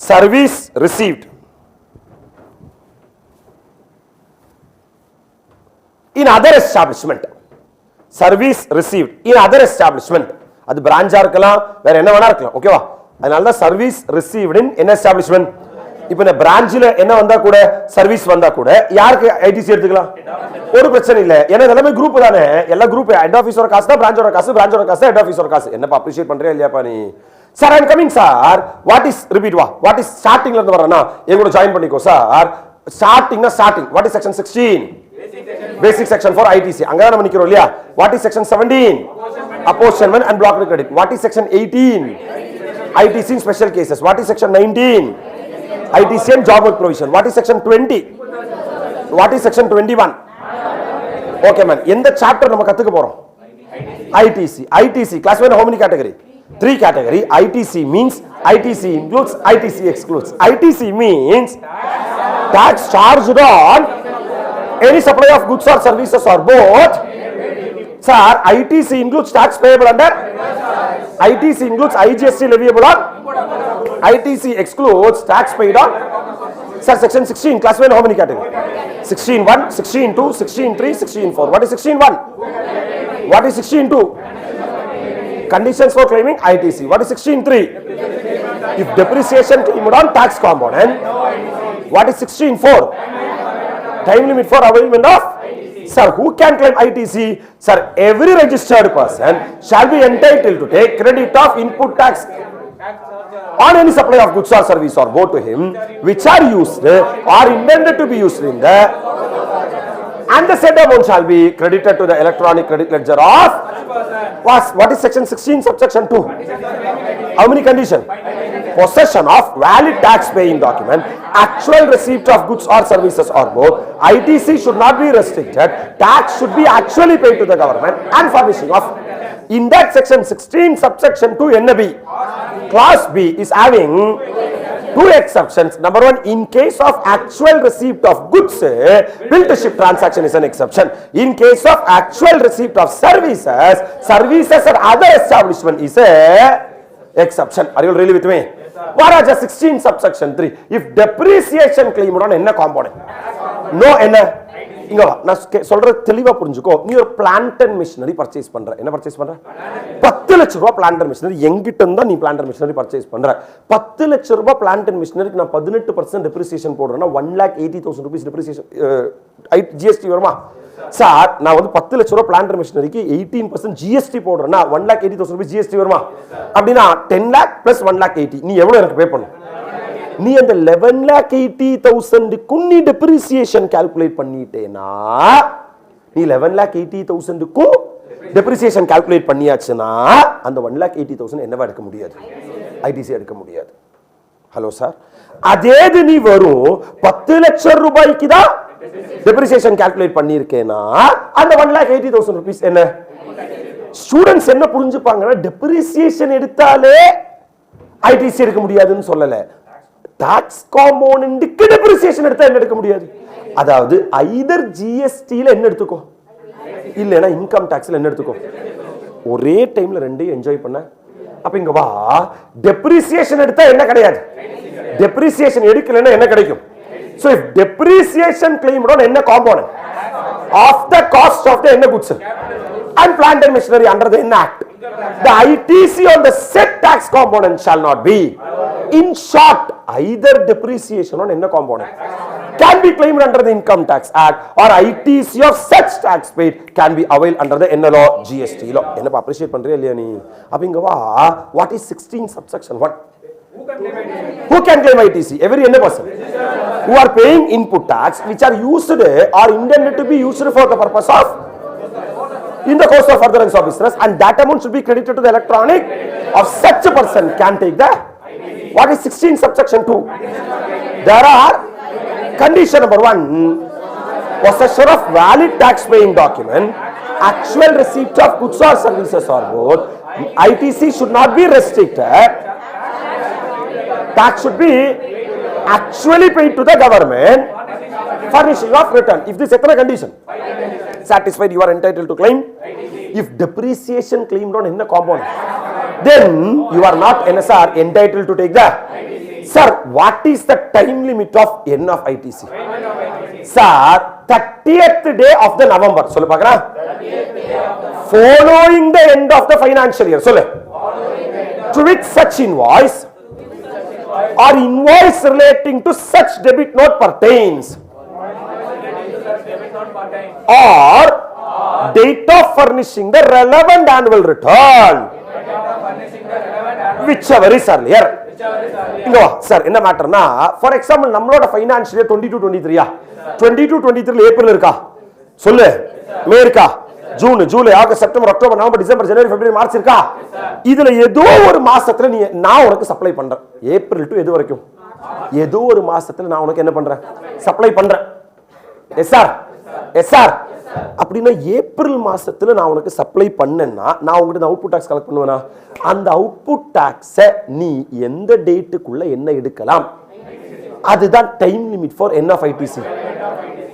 service received in other establishment. service received in other establishment. அது பிரான்ச்சா இருக்கலாம், வேற என்ன வேணா இருக்கலாம். ஓகேவா? அதனால தான் service received in என்ன establishment. இப்போ இந்த பிரான்ச்ல என்ன வந்தா கூட சர்வீஸ் வந்தா கூட யாருக்கு ஐடிசி எடுத்துக்கலாம்? ஒரு பிரச்சனை இல்ல. ஏன்னா எல்லாமே குரூப் தானே. எல்லா குரூப் ஹெட் ஆபீஸோட காசு தான் பிரான்ச்சோட காசு, பிரான்ச்சோட காசு ஹெட் ஆபீஸோட காசு. என்னப்பா அப்ரிஷியேட் பண்றியா இல்லையாப்பா நீ? Sir I am coming sir. What is repeat வா. வாட் இஸ் ஸ்டார்டிங்ல இருந்து வரேனா எங்க கூட ஜாயின் பண்ணிக்கோ சார். ஸ்டார்டிங்னா starting. What is section 16? basic section for ITC. அங்க தான் நம்ம நிக்கிறோம் இல்லையா? what is section 17? apportionment and block credit. what is section 18? ITC in special cases. what is section 19? ITC and job work provision. what is section 20? what is section 21? okay man, எந்த chapter நம்ம கத்துக்க போறோம்? ITC classified how many category? 3 category. ITC means ITC includes, ITC excludes. ITC means tax charged on any supply of goods or services or both. Sir, ITC includes tax payable under, ITC includes IGST leviable on, ITC excludes tax paid on. Sir, section 16 classified how many category? 16(1), 16(2), 16(3), 16(4). what is 16(1)? what is 16(2)? conditions for claiming ITC. what is 16(3)? if depreciation claimed on tax component. what is 16(4)? time limit for availment of. Sir, who can claim ITC? Sir, every registered person shall be entitled to take credit of input tax on any supply of goods or service or both to him which are used or intended to be used in the, and the said amount shall be credited to the electronic credit ledger of. what is section 16 subsection 2? how many condition? possession of valid tax paying document, actual receipt of goods or services or both. ITC should not be restricted. Tax should be actually paid to the government and furnishing of. In that section 16 subsection 2 NB, class B is having 2 exceptions. Number 1, in case of actual receipt of goods, bill to ship transaction is an exception. In case of actual receipt of services or other establishment is a exception. Are you really with me? Whereas 16 subsection 3, if depreciation claim on என்ன component? No என்ன? இங்க வா, நான் சொல்றது தெளிவா புரிஞ்சுக்கோ. நீ ஒரு பிளான்ட் அண்ட் மிஷினரி பர்ச்சேஸ் பண்ற. என்ன பர்ச்சேஸ் பண்ற? 10 லட்சம் ரூபாய் பிளான்ட் அண்ட் மிஷினரி எங்கிட்ட இருந்தா நீ பிளான்ட் அண்ட் மிஷினரி பர்ச்சேஸ் பண்ற. 10 லட்சம் ரூபாய் பிளான்ட் அண்ட் மிஷினரிக்கு நான் 18% டெப்ரிசியேஷன் போடுறேன்னா 1,80,000 rupees டெப்ரிசியேஷன் ஜிஎஸ்டி வருமா? சார் நான் வந்து 10 லட்சம் ரூபாய் பிளான்ட் அண்ட் மிஷினரிக்கு 18% ஜிஎஸ்டி போடுறேன்னா 1,80,000 rupees ஜிஎஸ்டி வருமா? அப்படின்னா 10 lakh plus 1,80,000 நீ எவ்வளவு எனக்கு பே பண்ணு? நீ அந்த 11,80,000 நீ டெப்ரிசியேஷன் கால்குலேட் பண்ணிட்டேனா, நீ 11,80,000 டெப்ரிசியேஷன் கால்குலேட் பண்ணியாச்சுன்னா அந்த 1,80,000 என்னவா எடுக்க முடியாது? ஐடிசி எடுக்க முடியாது. ஹலோ சார், அதே நீ வரும் 10 லட்சம் ரூபாய்க்கு தான் டெப்ரிசியேஷன் கால்குலேட் பண்ணியிருக்கேனா அந்த 1,80,000 rupees என்ன? ஸ்டூடெண்ட்ஸ் என்ன புரிஞ்சுப்பாங்கன்னா டெப்ரிசியேஷன் எடுத்தாலே ஐடிசி எடுக்க முடியாதுன்னு சொல்லல, டாக்ஸ் காம்போனன்ட்க்கு டெப்ரிசியேஷன் எடுத்தா என்ன எடுக்க முடியாது. அதாவது either ஜிஎஸ்டில என்ன எடுத்துக்கோ இல்லனா இன்கம் டாக்ஸ்ல என்ன எடுத்துக்கோ, ஒரே டைம்ல ரெண்டையும் என்ஜாய் பண்ண. அப்ப இங்க வா, டெப்ரிசியேஷன் எடுத்தா என்ன கிடையாது, டெப்ரிசியேஷன் எடுக்கலன்னா என்ன கிடைக்கும்? So if depreciation claimed on என்ன component of the cost of the என்ன goods and plant and machinery under the act, the ITC on the said tax component shall not be. In short, either depreciation on என்ன component can be claimed under the income tax act or ITC of such tax paid can be availed under the என்ன law? GST law. என்ன appreciate பண்றியா இல்லையா நீ? அப்ப இங்க வா, what is 16 subsection 1? Who can claim ITC? Every என்ன person who are paying input tax which are used or intended to be used for the purpose of in the course of furtherance of business, and that amount should be credited to the electronic of such a person can take the. What is 16 subsection 2? There are condition number 1, possession of valid tax paying document, actual receipt of goods or services or both. ITC should not be restricted. Tax should be actually paid to the government. Furnishing of return. If this etna condition satisfied, you are entitled to claim. If depreciation claimed on என்ன component, then you are not NSR entitled to take that. Sir, what is the time limit of N of ITC? Sir, 30th day of the November. சொல்லு பார்க்கறா. Following the end of the financial year. சொல்லு. To which such invoice or invoice relating to such debit note pertains, or date of furnishing the relevant annual return, whichever is earlier. இங்க வா sir, என்ன மேட்டர்னா, for example நம்மளோட financial year 22-23 22-23 April இருக்கா சொல்லு, May இருக்கா, June, July, August, September, October, November, December, ஜனவரி, பிப்ரவரி, மார்ச் இருக்கா? இதுல ஏதோ ஒரு மாசத்துல நீ நான் உனக்கு சப்ளை பண்றேன். ஏப்ரல் டு எது வரைக்கும் ஏதோ ஒரு மாசத்துல நான் உனக்கு என்ன பண்றேன், சப்ளை பண்றேன். S sir, yes sir. அப்படின்னா ஏப்ரல் மாசத்துல நான் உனக்கு சப்ளை பண்ணேன்னா நான் உங்ககிட்ட அவுட்புட் டாக்ஸ் கலெக்ட் பண்ணுவேனா? அந்த அவுட்புட் டாக்ஸை நீ எந்த டேட்டுக்குள்ள என்ன எடுக்கலாம், அதுதான் டைம் லிமிட் ஃபார் என் of ITC.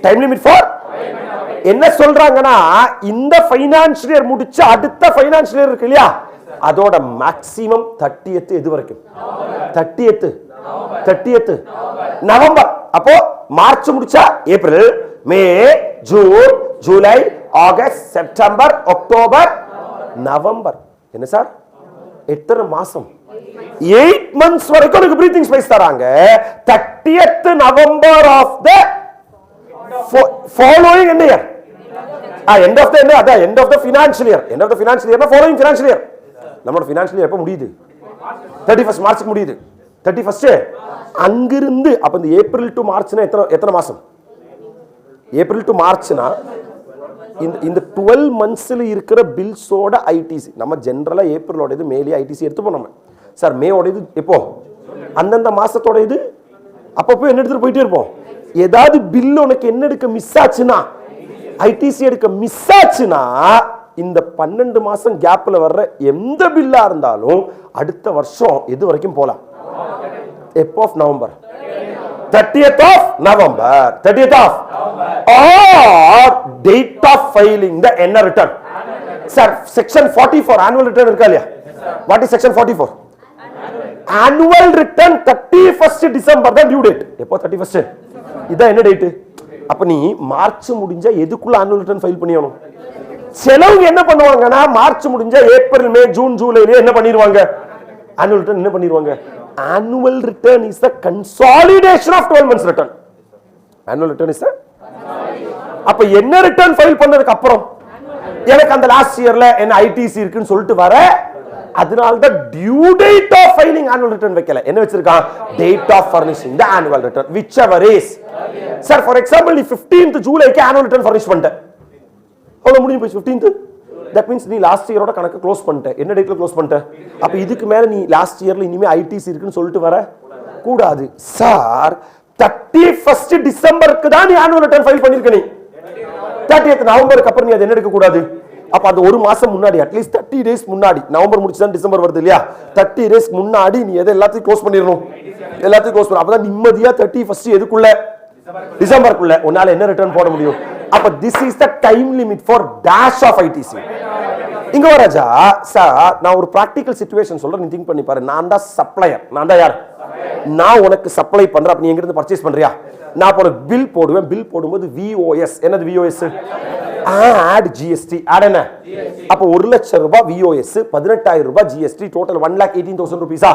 Time limit for என்ன சொல்றாங்கன்னா, இந்த ஃபைனான்சியல் இயர் முடிச்ச அடுத்த ஃபைனான்சியல் இயர் இருக்கு இல்லையா, அதோட மேக்ஸிமம் 30th எது வரைக்கும், 30th நவம்பர். அப்போ மார்ச் முடிச்சா April, May, June, July, August, September, October, November. என்ன சார், எத்தனை மாசம்? 8 months வரைக்கும் உங்களுக்கு பிரீத்திங் ஸ்பேஸ் தராங்க. 30th November of the following end year, end of the end, அத end of the financial year, end of the financial year, following financial year. நம்மளோட financial year எப்ப முடியுது? 31st மார்ச் முடியுது. 31st அங்கிருந்து அப்ப இந்த April to மார்ச்னா எத்தனை மாசம்? ஏப்ரல் டு மார்ச்னா இந்த 12 monthsல இருக்கிற பில்ஸோட ஐடிசி நம்ம ஜெனரலா ஏப்ரலோட இது மேலே ஐடிசி எடுத்துப்போம். நம்ம சார் மேயோட இது எப்போ, அந்தந்த மாசத்தோட இது அப்பப்போ என்ன எடுத்துட்டு போயிட்டே இருப்போம். ஏதாவது பில் உனக்கு என்ன எடுக்க மிஸ் ஆச்சுன்னா, ஐடிசி எடுக்க மிஸ் ஆச்சுன்னா, இந்த 12 மாசம் கேப்ல வர்ற எந்த பில்லா இருந்தாலும் அடுத்த வருஷம் எது வரைக்கும் போலாம்? எப்போ of November, 30th of November, 30th of or date of filing the annual return. Sir, section 44 annual return இருக்கா இல்லையா? What is section 44? annual return 31st December தான் due date. எப்போ 31st? இதான் என்ன டேட்? அப்ப நீ மார்ச் முடிஞ்சா எதுக்குள்ள annual return ஃபைல் பண்ணியணும்? செலவு என்ன பண்ணுவாங்கன்னா மார்ச் முடிஞ்சா ஏப்ரல் மே ஜூன் ஜூலைல என்ன பண்ணிடுவாங்க? annual return என்ன பண்ணிடுவாங்க? annual return is the consolidation of 12 months return. annual return is the அப்ப என்ன ரிட்டர்ன் ஃபைல் பண்ணதுக்கு அப்புறம் எனக்கு அந்த லாஸ்ட் இயர்ல என்ன ஐடிசி இருக்குன்னு சொல்லிட்டு வர, அதனால தான் due date of filing annual return வைக்கல. என்ன வச்சிருக்கான்? Date of furnishing the annual return whichever is. Sir for example நீ 15th ஜூலைக்கு annual return furnish பண்ணிட்ட, அவ்வளவு முடிஞ்சு போய் 15th. that means நீ லாஸ்ட் இயரோட கணக்கு க்ளோஸ் பண்ணிட்ட. என்ன டேட்ல க்ளோஸ் பண்ணிட்ட? அப்ப இதுக்கு மேல நீ லாஸ்ட் இயர்ல இனிமே ஐடிசி இருக்குன்னு சொல்லிட்டு வர கூடாது. சார் 31st டிசம்பருக்கு தான் நீ annual return ஃபைல் பண்ணிருக்க. நீ 30th நவம்பருக்கு அப்புறம் நீ அதை என்ன எடுக்க கூடாது. அப்ப அந்த ஒரு மாசம் முன்னாடி அட்லீஸ்ட் 30 டேஸ் முன்னாடி, நவம்பர் முடிச்சு தான் டிசம்பர் வருது இல்லையா, 30 டேஸ் முன்னாடி நீ எதை எல்லாத்தையும் க்ளோஸ் பண்ணிடணும். எல்லாத்தையும் க்ளோஸ் பண்ண அப்பதான் நிம்மதியா 31st எதுக்குள்ள? டிசம்பருக்குள்ள உன்னால என்ன ரிட்டர்ன் போட முடியும். அப்ப this is the time limit for dash of ITC. இங்க வராஜா சார் நான் ஒரு பிராக்டிகல் சிச்சுவேஷன் சொல்றேன், நீ திங்க் பண்ணி பாரு. நான் தான் சப்ளையர். நான் தான் யார்? நான் உனக்கு சப்ளை பண்றேன். அப்ப நீ எங்க இருந்து பர்ச்சேஸ் பண்றியா? நான் ஒரு பில் போடுவேன். பில் போடும்போது VOS என்னது? VOS add GST. add என்ன? அப்ப 1 லட்சம் ரூபாய் VOS, 18,000 ரூபாய் GST, டோட்டல் 1,18,000 ரூபீஸா?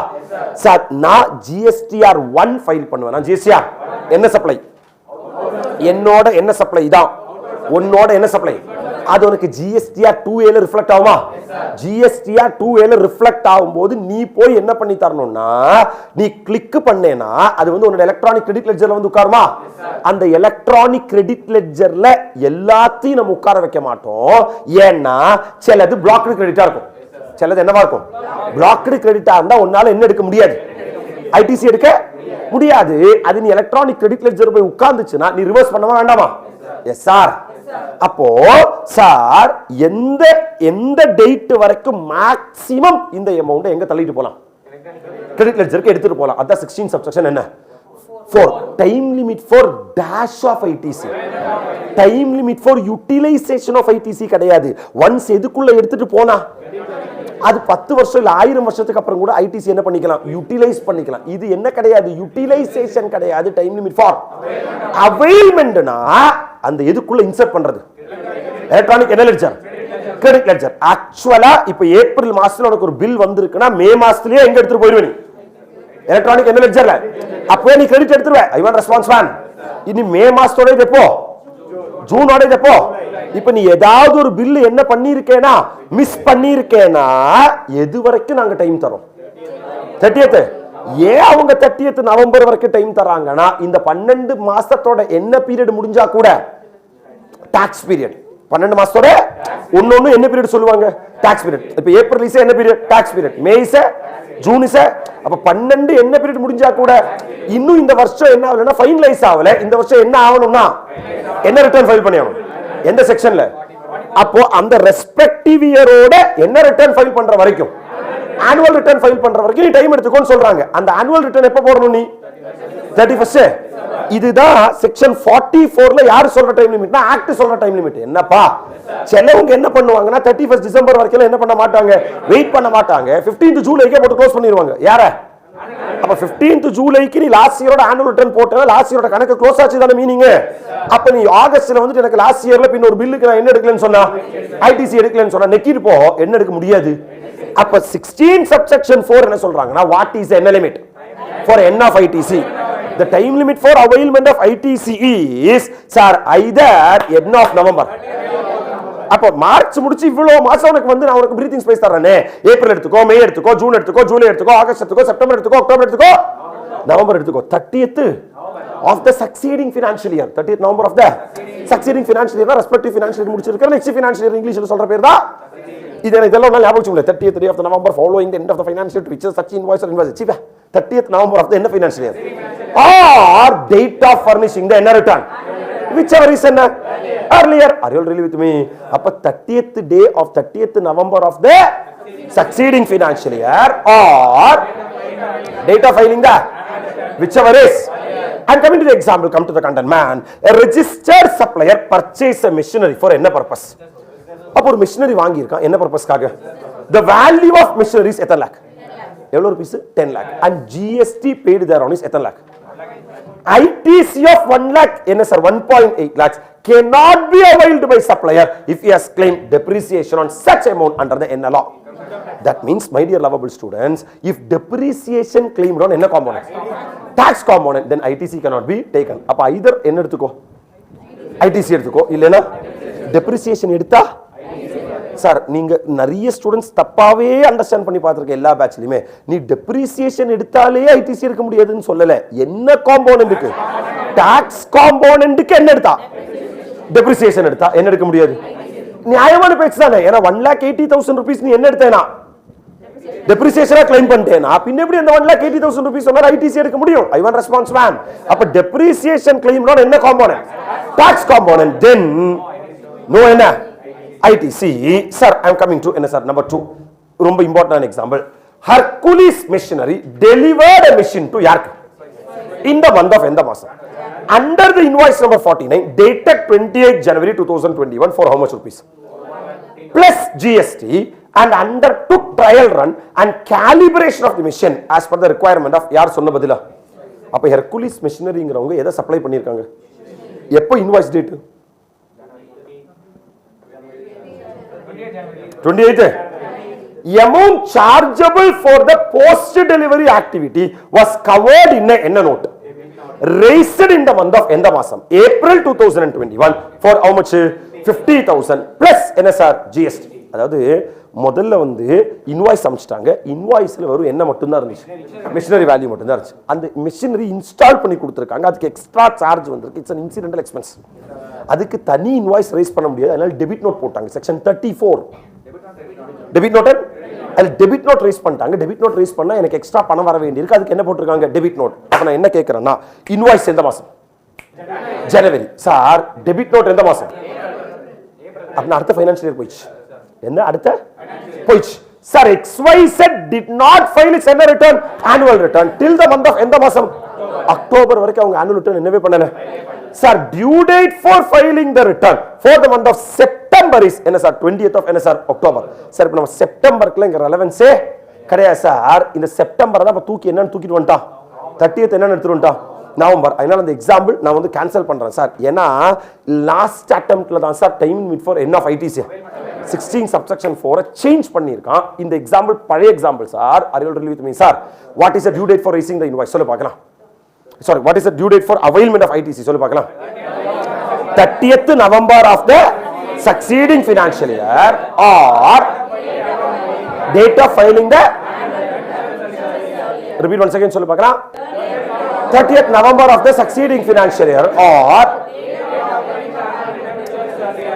சார் நான் GSTR 1 ஃபைல் பண்ணுவேன். நான் GSTR என்ன சப்ளை? என்னோட என்ன சப்ளை தான், உன்னோட என்ன சப்ளை, அது உனக்கு GSTR 2A ல ரிஃப்ளெக்ட் ஆகுமா? GSTR 2A ல ரிஃப்ளெக்ட் ஆகும்போது நீ போய் என்ன பண்ணி தரணும்னா, நீ கிளிக் பண்ணேனா அது வந்து உன்னோட எலக்ட்ரானிக் கிரெடிட் லெட்ஜர்ல வந்து உட்காருமா? அந்த எலக்ட்ரானிக் கிரெடிட் லெட்ஜர்ல எல்லாத்தையும் நம்ம உட்கார வைக்க மாட்டோம். ஏன்னா சிலது பிளாக்டு கிரெடிட்டா இருக்கும், சிலது என்னவா இருக்கும்? பிளாக்டு கிரெடிட்டா இருந்தா உன்னால என்ன எடுக்க முடியாது? ஐடிசி எடுக்க முடியாது. அது நீ எலக்ட்ரானிக் கிரெடிட் லெட்ஜர் போய் உட்கார்ந்துச்சுனா நீ ரிவர்ஸ் பண்ணவா வேண்டாமா? Yes sir. அப்போ சார் எந்த எந்த டேட் வரைக்கும் மேக்ஸிமம் இந்த அமௌண்ட் எங்க தள்ளிட்டு போலாம்? கிரெடிட் லெட்ஜருக்கு எடுத்துட்டு போலாம். அதான் 16 சப்செக்ஷன் என்ன? 4 time limit for dash of ITC. Time limit for utilization of ITC கிடையாது. ஒன்ஸ் எதுக்குள்ள எடுத்துட்டு போனா அது 10 வருஷம் இல்ல 1000 வருஷத்துக்கு அப்புறம் கூட ஐடிசி என்ன பண்ணிக்கலாம்? யூட்டிலைஸ் பண்ணிக்கலாம். இது என்ன கிடையாது? யூட்டிலைசேஷன் கிடையாது. டைம் லிமிட் ஃபார் அவைல்மென்ட்னா அந்த எதுக்குள்ள இன்சர்ட் பண்றது? எலக்ட்ரானிக் என்ன லெட்ஜர்? Credit ledger. ஆக்சுவலா இப்ப ஏப்ரல் மாசத்துல உனக்கு ஒரு பில் வந்திருக்குன்னா மே மாசத்துலயே எங்க எடுத்துட்டு போயிடுவே நீ? எலக்ட்ரானிக் என்ன லெட்ஜர்ல. அப்பவே நீ கிரெடிட் எடுத்துருவே. I want response man. இனி மே மாசத்தோட இது எப்போ? ஜூனோட இது எப்போ? இப்ப நீ ஏதாவது ஒரு பில் என்ன பண்ணிருக்கேனா, மிஸ் பண்ணிருக்கேனா, எது வரைக்கும் நாங்க டைம் தரோம்? 30th. ஏன் அவங்க 30th நவம்பர் வரைக்கும் டைம் தராங்கன்னா, இந்த 12 மாசத்தோட என்ன பீரியட் முடிஞ்சா கூட டாக்ஸ் பீரியட். 12 மாசத்தோட ஒன்னொன்னு என்ன பீரியட் சொல்லுவாங்க? Tax period. இப்ப ஏப்ரல் இஸ் என்ன period? Tax period. May is, June is. அப்ப 12 என்ன பீரியட் முடிஞ்சா கூட இன்னும் இந்த வருஷம் என்ன ஆகலன்னா ஃபைனலைஸ் ஆகல. இந்த வருஷம் என்ன ஆகணும்னா என்ன ரிட்டர்ன் ஃபைல் பண்ணி ஆகணும்? எந்த செக்ஷன்ல? அப்போ அந்த ரெஸ்பெக்டிவ் இயரோட என்ன ரிட்டர்ன் ஃபைல் பண்ற வரைக்கும், ஆனுவல் ரிட்டர்ன் ஃபைல் பண்ற வரைக்கும் நீ டைம் எடுத்துக்கோன்னு சொல்றாங்க. அந்த ஆனுவல் ரிட்டர்ன் எப்ப போடணும் நீ? 31st. இதுதான் செக்ஷன் 44ல யார் சொல்ற டைம் லிமிட்னா ஆக்ட் சொல்ற டைம் லிமிட். என்னப்பா சிலவங்க என்ன பண்ணுவாங்கன்னா 31st டிசம்பர் வரைக்கும் என்ன பண்ண மாட்டாங்க? வெயிட் பண்ண மாட்டாங்க. 15th ஜூலைக்கே போட்டு க்ளோஸ் பண்ணிடுவாங்க. யார? அப்ப 15th ஜூலைக்கு நீ லாஸ்ட் இயரோட ஆனுவல் ரிட்டர்ன் போட்டா லாஸ்ட் இயரோட கணக்கு க்ளோஸ் ஆச்சு தான மீனிங். அப்ப நீ ஆகஸ்ட்ல வந்து எனக்கு லாஸ்ட் இயர்ல பின்ன ஒரு பில்லுக்கு நான் என்ன எடுக்கலன்னு சொன்னா, ஐடிசி எடுக்கலன்னு சொன்னா நெக்கிட்டு போ, என்ன எடுக்க முடியாது. அப்ப 16 subsection 4 என்ன சொல்றாங்கன்னா, what is the NL limit for N of ITC? The time limit for availment of ITC is sir either N of November. அப்ப மார்ச் முடிச்சு இவ்வளவு மாசம் உனக்கு வந்து நான் உனக்கு பிரீத்திங் ஸ்பேஸ் தரேனே. ஏப்ரல் எடுத்துக்கோ, மே எடுத்துக்கோ, ஜூன் எடுத்துக்கோ, ஜூலை எடுத்துக்கோ, ஆகஸ்ட் எடுத்துக்கோ, செப்டம்பர் எடுத்துக்கோ, அக்டோபர் எடுத்துக்கோ, நவம்பர் எடுத்துக்கோ. 30th of the succeeding financial year. 30th November of the succeeding financial year. Respective financial year முடிச்சிருக்க next financial year இங்கிலீஷ்ல சொல்ற பேர் தான் இது. எனக்கு இதெல்லாம் நல்லா ஞாபகம் வச்சுக்கோங்க. 30th day of the November following the end of the financial year to which such invoice or invoice. சீப்பா 30th November of the end of financial year or date of furnishing the return. Whichever is earlier. Are you all really with me? அப்ப 30th day of 30th November of the succeeding financial year or date of filing the whichever is. I'm coming to the example. Come to the content man. A registered supplier purchase a machinery for என்ன purpose? அப்ப ஒரு machinery வாங்கி இருக்கான் என்ன purpose காக? The value of machinery is எத்தனை lakh? எவ்வளவு rupees 10 lakh and GST paid thereon is எத்தனை lakh ITC of 1 lakh என்ன sir 1.8 lakhs cannot be availed by supplier if he has claimed depreciation on such amount under the NL law. That means, my dear lovable students, if depreciation claimed on என்ன component tax component, then ITC cannot be taken. அப்ப either என்ன எடுத்துக்கோ ITC எடுத்துக்கோ இல்லனா depreciation எடுத்தா sir நீங்க நிறைய students தப்பாவே அண்டர்ஸ்டாண்ட் பண்ணி பார்த்திருக்க எல்லா பேட்ச்லயுமே நீ டெப்ரிசியேஷன் எடுத்தாலே ஐடிசி எடுக்க முடியாதுன்னு சொல்லல என்ன காம்போனன்ட்க்கு டாக்ஸ் காம்போனன்ட்க்கு என்ன எடுத்தா டெப்ரிசியேஷன் எடுத்தா என்ன எடுக்க முடியாது நியாயமான பேச்சு தானே ஏன்னா 1,80,000 rupees நீ என்ன எடுத்தேனா டெப்ரிசியேஷனா கிளைம் பண்ணிட்டேனா பின்ன எப்படி அந்த 1,80,000 rupees சொன்னா ஐடிசி எடுக்க முடியும் ஐ வாண்ட் ரெஸ்பான்ஸ் மேம் அப்ப டெப்ரிசியேஷன் கிளைம் நோட் என்ன component tax component then no என்ன ITC. Sir, I am coming to sir, number 2. Rumba important example. Hercules machinery delivered a machine to Yark in the month of Endamasa. Under the invoice number 49, dated 28 January 2021 for how much rupees? Plus GST and undertook trial run and calibration of the machine as per the requirement of யார் சொன்ன பதிலா? அப்ப Hercules machineryங்கறவங்க எதை supply பண்ணிருக்காங்க? எப்போ invoice date? 28th. Amount chargeable for the post delivery activity was covered in a note raised in the month of எந்த மாசம் April 2021 for how much 50,000 plus NSR GST. அதாவது முதல்ல வந்து இன்வாய்ஸ் அனுப்பிச்சிட்டாங்க இன்வாய்ஸ்ல வரும் என்ன மட்டும் தான் இருந்துச்சு மிஷினரி வேல்யூ மட்டும் தான் இருந்துச்சு அந்த மிஷினரி இன்ஸ்டால் பண்ணி கொடுத்துருக்காங்க அதுக்கு எக்ஸ்ட்ரா சார்ஜ் வந்திருக்கு இட்ஸ் an incidental expense அதுக்கு தனி இன்வாய்ஸ் ரைஸ் பண்ண முடியாது அதனால டெபிட் நோட் போட்டாங்க செக்ஷன் 34 டெபிட் நோட் அது டெபிட் நோட் ரைஸ் பண்ணிட்டாங்க டெபிட் நோட் ரைஸ் பண்ணா எனக்கு எக்ஸ்ட்ரா பணம் வர வேண்டியிருக்கு அதுக்கு என்ன போட்டுருக்காங்க டெபிட் நோட் அப்ப நான் என்ன கேக்குறேன்னா இன்வாய்ஸ் எந்த மாசம் ஜனவரி சார் டெபிட் நோட் எந்த மாசம் அப்ப அடுத்த ஃபைனான்சியல் இயர் போயிடுச்சு என்ன அடுத்த போயிடுச்சு sir XYZ did not file its annual return till the month of எந்த மாசம் அக்டோபர் வரைக்கும் அவங்க annual return என்னவே பண்ணல sir due date for filing the return for the month of September is என்ன சார் 20th of என்ன sir October sir இப்போ நம்ம செப்டம்பர்க்குள்ள இங்க ரெலவன்ஸே கிடையாது சார் இந்த செப்டம்பர் தான் தூக்கி என்னன்னு தூக்கிட்டு வந்துட்டான் 30th என்னன்னு எடுத்துட்டு வந்துட்டான் நவம்பர் அதனால அந்த எக்ஸாம்பிள் நான் வந்து கேன்சல் பண்றேன் சார் ஏன்னா லாஸ்ட் அட்டெம்ப்ட்ல தான் சார் டைம் லிமிட் ஃபார் என் ஆஃப் ஐடிசி 16 subsection 4 சேஞ்ச் பண்ணிருக்கான் இந்த எக்ஸாம்பிள் பழைய example sir are you really with me sir what is the due date for raising the invoice சொல்ல பார்க்கலாம் sorry what is the due date for availment of ITC சொல்ல பார்க்கலாம் 30th November of the succeeding financial year or date of filing the repeat once again சொல்ல பார்க்கலாம் 30th November of the succeeding financial year or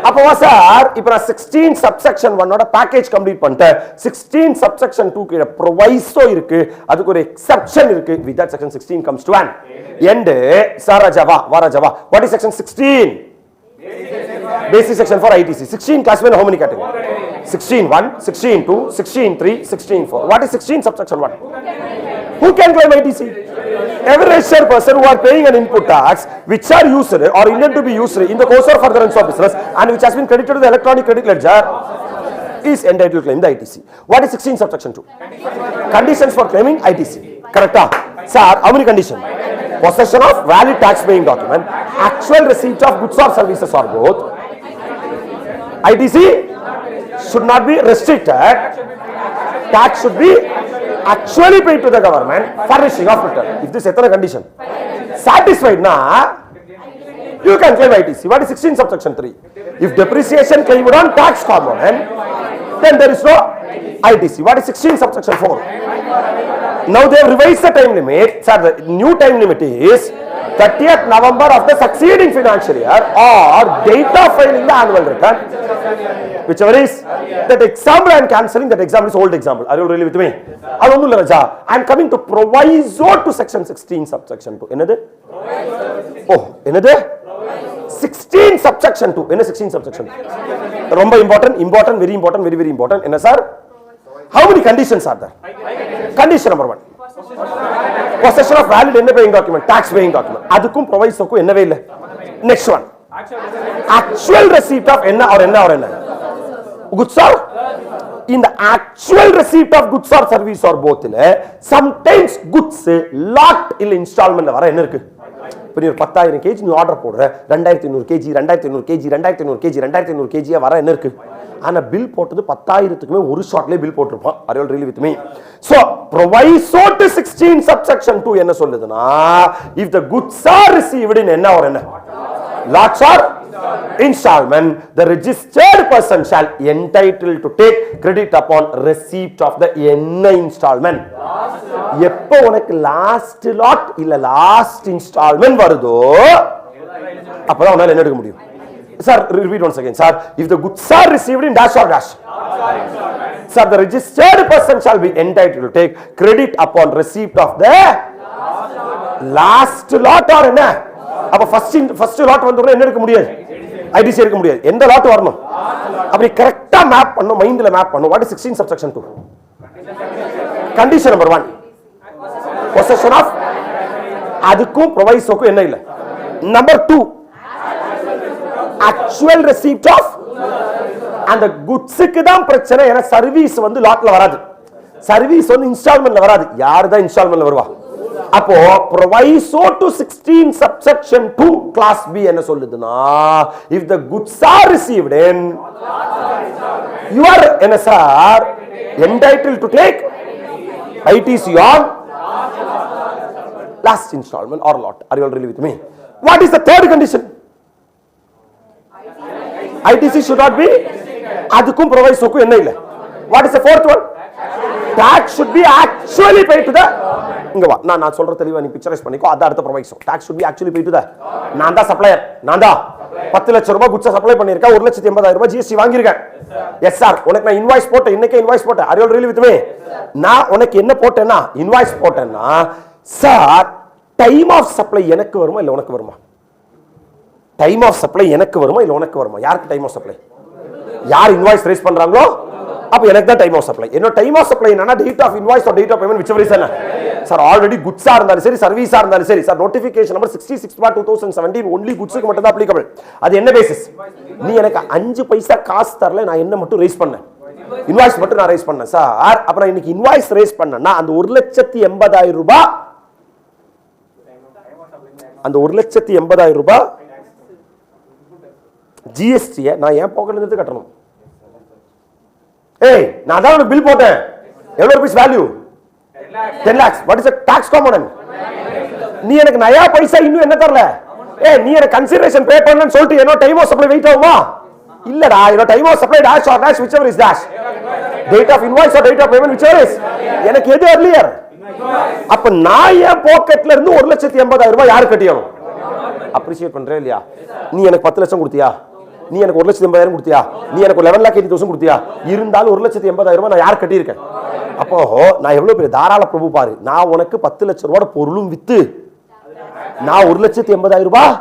அப்போ sir இப்போ நான் 16 subsection 1 ஓட package complete பண்ணிட்டேன் 16 subsection 2 கீழ ப்ரொவைசோ இருக்கு அதுக்கு ஒரு எக்ஸெப்ஷன் இருக்கு with that section 16 comes to an end sir ராஜாவா what is section 16 basic section for ITC 16 classified how many category 16 1 16 2 16 3 16 4 what is 16 subsection 1 who can claim ITC every registered person who are paying an input tax which are used or intended to be used in the course of furtherance of business and which has been credited to the electronic credit ledger is entitled to claim the ITC. What is 16 subsection 2? Conditions for claiming ITC. Correct? Sir, how many conditions? Possession of valid tax paying document, actual receipt of goods or services or both. ITC should not be restricted. Tax should be actually paid to the government, furnishing of return. If this is a condition satisfied na you can claim ITC. What is 16 subsection 3? If depreciation claimed on tax component then there is no ITC. What is 16 subsection 4? Now they have revised the time limit. Sir, the new time limit is 30th November of the succeeding financial year or date of filing the annual return. Whichever is that example I am cancelling, that example is old example. Are you really with me? I am coming to proviso to section 16 subsection 2. Another? Oh, another? 16 subsection 2. Another 16 subsection 2. Romba important, very important. Another sir? How many conditions are there? Condition number 1. Possession of valid என்ன paying document, tax paying document. அதுக்கும் provisoக்கும் என்னவே இல்லை. Next one. Actual receipt of என்ன or goods or in the actual receipt of goods or service or both sometimes goods lot இல்ல installmentல வர என்ன இருக்கு? இப்போ நீ 10000 kg நீ ஆர்டர் போடுற 2500 kg 2500 kg 2500 kg 2500 kg வர என்ன இருக்கு? ஆனா பில் போட்டது 10000க்குமே ஒரு ஷாட்லயே bill போட்டுருப்பான். Are you really with me? So proviso to 16 subsection 2 என்ன சொல்லுதுன்னா, if the goods are received in என்ன or என்ன lots or installment, the registered person shall entitled to take credit upon receipt of the என்ன installment. எப்போ உனக்கு last lot இல்ல last instalment வருதோ அப்பதான் உன்னால என்ன எடுக்க முடியும்? Sir, repeat once again, sir. If the goods are received in dash or dash, sir, the registered person shall be entitled to take credit upon receipt of the last lot or என்ன? அப்ப first lot வந்தோம்னா என்ன எடுக்க முடியாது? ITC எடுக்க முடியாது. எந்த lot வரணும்? அப்படி கரெக்ட்டா மேப் பண்ணனும், மைண்ட்ல மேப் பண்ணனும். What is 16 subsection 2? Condition number 1. Possession of அதுக்கும் provisoக்கும் என்ன இல்ல? Number 2. Actual receipt of அந்த goodsக்கு தான் பிரச்சனை. ஏன்னா சர்வீஸ் வந்து லாட்ல வராது, சர்வீஸ் வந்து இன்ஸ்டால்மென்ட்ல வராது. யார் தான் இன்ஸ்டால்மென்ட்ல வருவா? அப்போ proviso to 16 subsection 2 class B என்ன சொல்லுதுன்னா, if the goods are received in you are என்ன sir entitled to take ITC on last installment or lot. Are you all really with me? What is the third condition? ITC should not be அதுக்கும் provisoக்கும் என்ன இல்ல? What is the fourth one? Tax should be actually paid to the இங்க வா, நான் சொல்ற தெளிவா நீ picturise பண்ணிக்கோ. அத அடுத்த proviso. Tax should be actually paid to the நான் தான் சப்ளையர், நான் தான் 10 லட்சம் ரூபாய் குட்ஸ் சப்ளை பண்ணிருக்கேன், 1,80,000 ரூபாய் GST வாங்கியிருக்கேன். எஸ் சார், உனக்கு நான் இன்வாய்ஸ் போட்டேன், இன்னைக்கு இன்வாய்ஸ் போட்டேன். Are you really with me? நான் உனக்கு என்ன போட்டேன்னா இன்வாய்ஸ் போட்டேன்னா, சார் டைம் ஆஃப் சப்ளை எனக்கு வருமா இல்ல உனக்கு வருமா? டைம் ஆஃப் சப்ளை எனக்கு வருமா இல்ல உனக்கு வருமா? யாருக்கு டைம் ஆஃப் சப்ளை? யார் இன்வாய்ஸ் ரைஸ் பண்றாங்களோ அப்ப எனக்கு தான் டைம் ஆஃப் சப்ளை. என்னோட டைம் ஆஃப் சப்ளை என்னன்னா date of invoice or date of payment whichever is என்ன சார். ஆல்ரெடி குட்ஸா இருந்தாலும் சரி சர்வீஸா இருந்தாலும் சரி சார், நோட்டிஃபிகேஷன் நம்பர் 66/2017 only குட்ஸ்க்கு மட்டும் தான் அப்ளிகபிள். அது என்ன பேசிஸ்? நீ எனக்கு 5 பைசா காசு தரல, நான் என்ன மட்டும் ரைஸ் பண்ணேன், இன்வாய்ஸ் மட்டும் நான் ரைஸ் பண்ணேன் சார். அப்ப நான் இன்னைக்கு இன்வாய்ஸ் ரைஸ் பண்ணேன்னா அந்த 1,80,000 ரூபாய், அந்த 1,80,000 ரூபாய் GST நான் என் பாக்கெட்ல இருந்து கட்டணும். ஏய், நான் தான் பில் போட்டேன். எவ்வளவு rupees value? 10 lakhs. What is the tax component? நீ எனக்கு நயா பைசா இன்னும் என்ன தரல. ஏய், நீ எனக்கு கன்சிடரேஷன் பே பண்ணலன்னு சொல்லிட்டு என்னோட டைம் ஆஃப் சப்ளை வெயிட் ஆகுமா? இல்லடா, என்னோட time of supply dash or dash whichever is dash. Date of invoice or date of payment whichever is. எனக்கு எது earlier? அப்ப நான் என் பாக்கெட்ல இருந்து 1,80,000 ரூபாய் யார் கட்டியணும்? அப்ரிஷியேட் பண்றே இல்லையா? நீ எனக்கு 10 லட்சம் கொடுத்தியா? நீ எனக்கு 1,80,000 கொடுத்தியா? நீ எனக்கு 11,80,000 கொடுத்தியா? இருந்தாலும் 1,80,000 ரூபாய் நான் யார் கட்டியிருக்கேன்? அப்போ நான் எவ்வளவு பெரிய தாராள பிரபு பாரு. நான் உனக்கு 10 லட்சம் ரூபாய் பொருளும் வித்து நான் 1,80,000 ரூபாய்,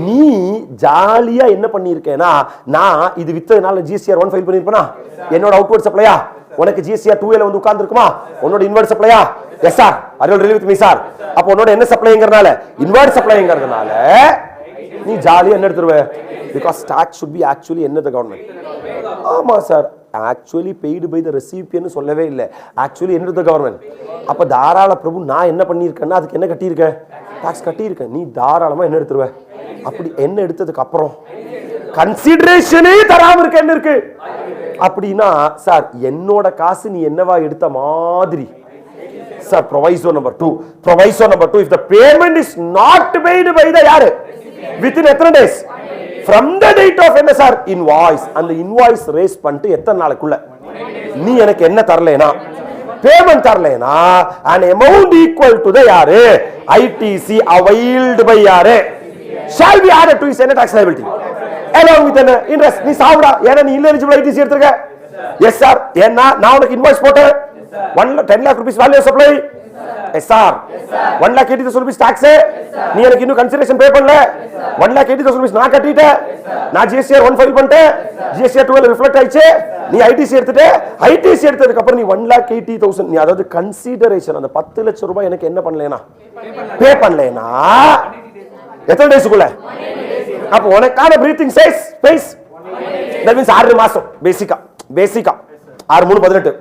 நீ ஜாலியா என்ன பண்ணிருக்கேன்னா, நான் இது வித்ததுனால GSTR 1 ஃபைல் பண்ணிருப்பேனா? என்னோட அவுட்வர்ட் சப்ளையா? உனக்கு GSTR 2 வந்து உட்கார்ந்து இருக்குமா? உன்னோட இன்வர்ட் சப்ளையா? Yes sir. Are you really with me sir? அப்ப உன்னோட என்ன சப்ளைங்கிறதுனால, இன்வர்ட் சப்ளைங்கிறதுனால நீ ஜாலியா என்ன எடுத்துருவே? Because tax should be actually என்ன the government. ஆமா sir, actually paid by the recipient சொல்லவே இல்லை, actually என்ன the government. அப்ப தாராள பிரபு நான் என்ன பண்ணியிருக்கேன்னா அதுக்கு என்ன கட்டியிருக்கேன்? டாக்ஸ் கட்டியிருக்கேன். நீ தாராளமா என்ன எடுத்துருவே? அப்படி என்ன எடுத்ததுக்கு அப்புறம் கன்சிடரேஷனே தராம இருக்க என்ன இருக்கு அப்படின்னா, சார் என்னோட காசு நீ என்னவா எடுத்த மாதிரி sir. proviso number 2, proviso number 2, if the payment is not paid by the யாரு within எத்தனை days from the date of என்ன சார் invoice, அந்த invoice raise பண்ணிட்டு எத்தனை நாளுக்குள்ள நீ எனக்கு என்ன தரலைனா, payment தரலைனா, an amount equal to the யாரு ITC availed by யாரு shall be added to his tax liability along with an interest. நீ சாவுடா, ஏன்னா நீ ineligible ITC எடுத்துருக்க. எஸ் சார், ஏன்னா நான் உனக்கு இன்வாய்ஸ் போட்டேன் 10 lakh rupees value supply. Yes sir, 1,80,000 rupees tax. நீ எனக்கு இன்னும் கன்சிடரேஷன் பே பண்ணல. 1,80,000 rupees நான் கட்டிட்டேன். நான் GSTR 1 ஃபைல் பண்ணிட்டேன், GSTR 2 ரிஃப்ளெக்ட் ஆயிடுச்சு. நீ ITC எடுத்துட்டு, ITC எடுத்ததுக்கு அப்புறம் நீ 1,80,000 நீ அதாவது கன்சிடரேஷன் அந்த 10 லட்சம் ரூபாய் எனக்கு என்ன பண்ணலைனா, பே பண்ணலைனா எத்தனை டேஸ்க்குள்ள? அப்ப உனக்கான பிரீத்திங் ஸ்பேஸ் that means 6 மாசம் பேசிக்கா 6-3-18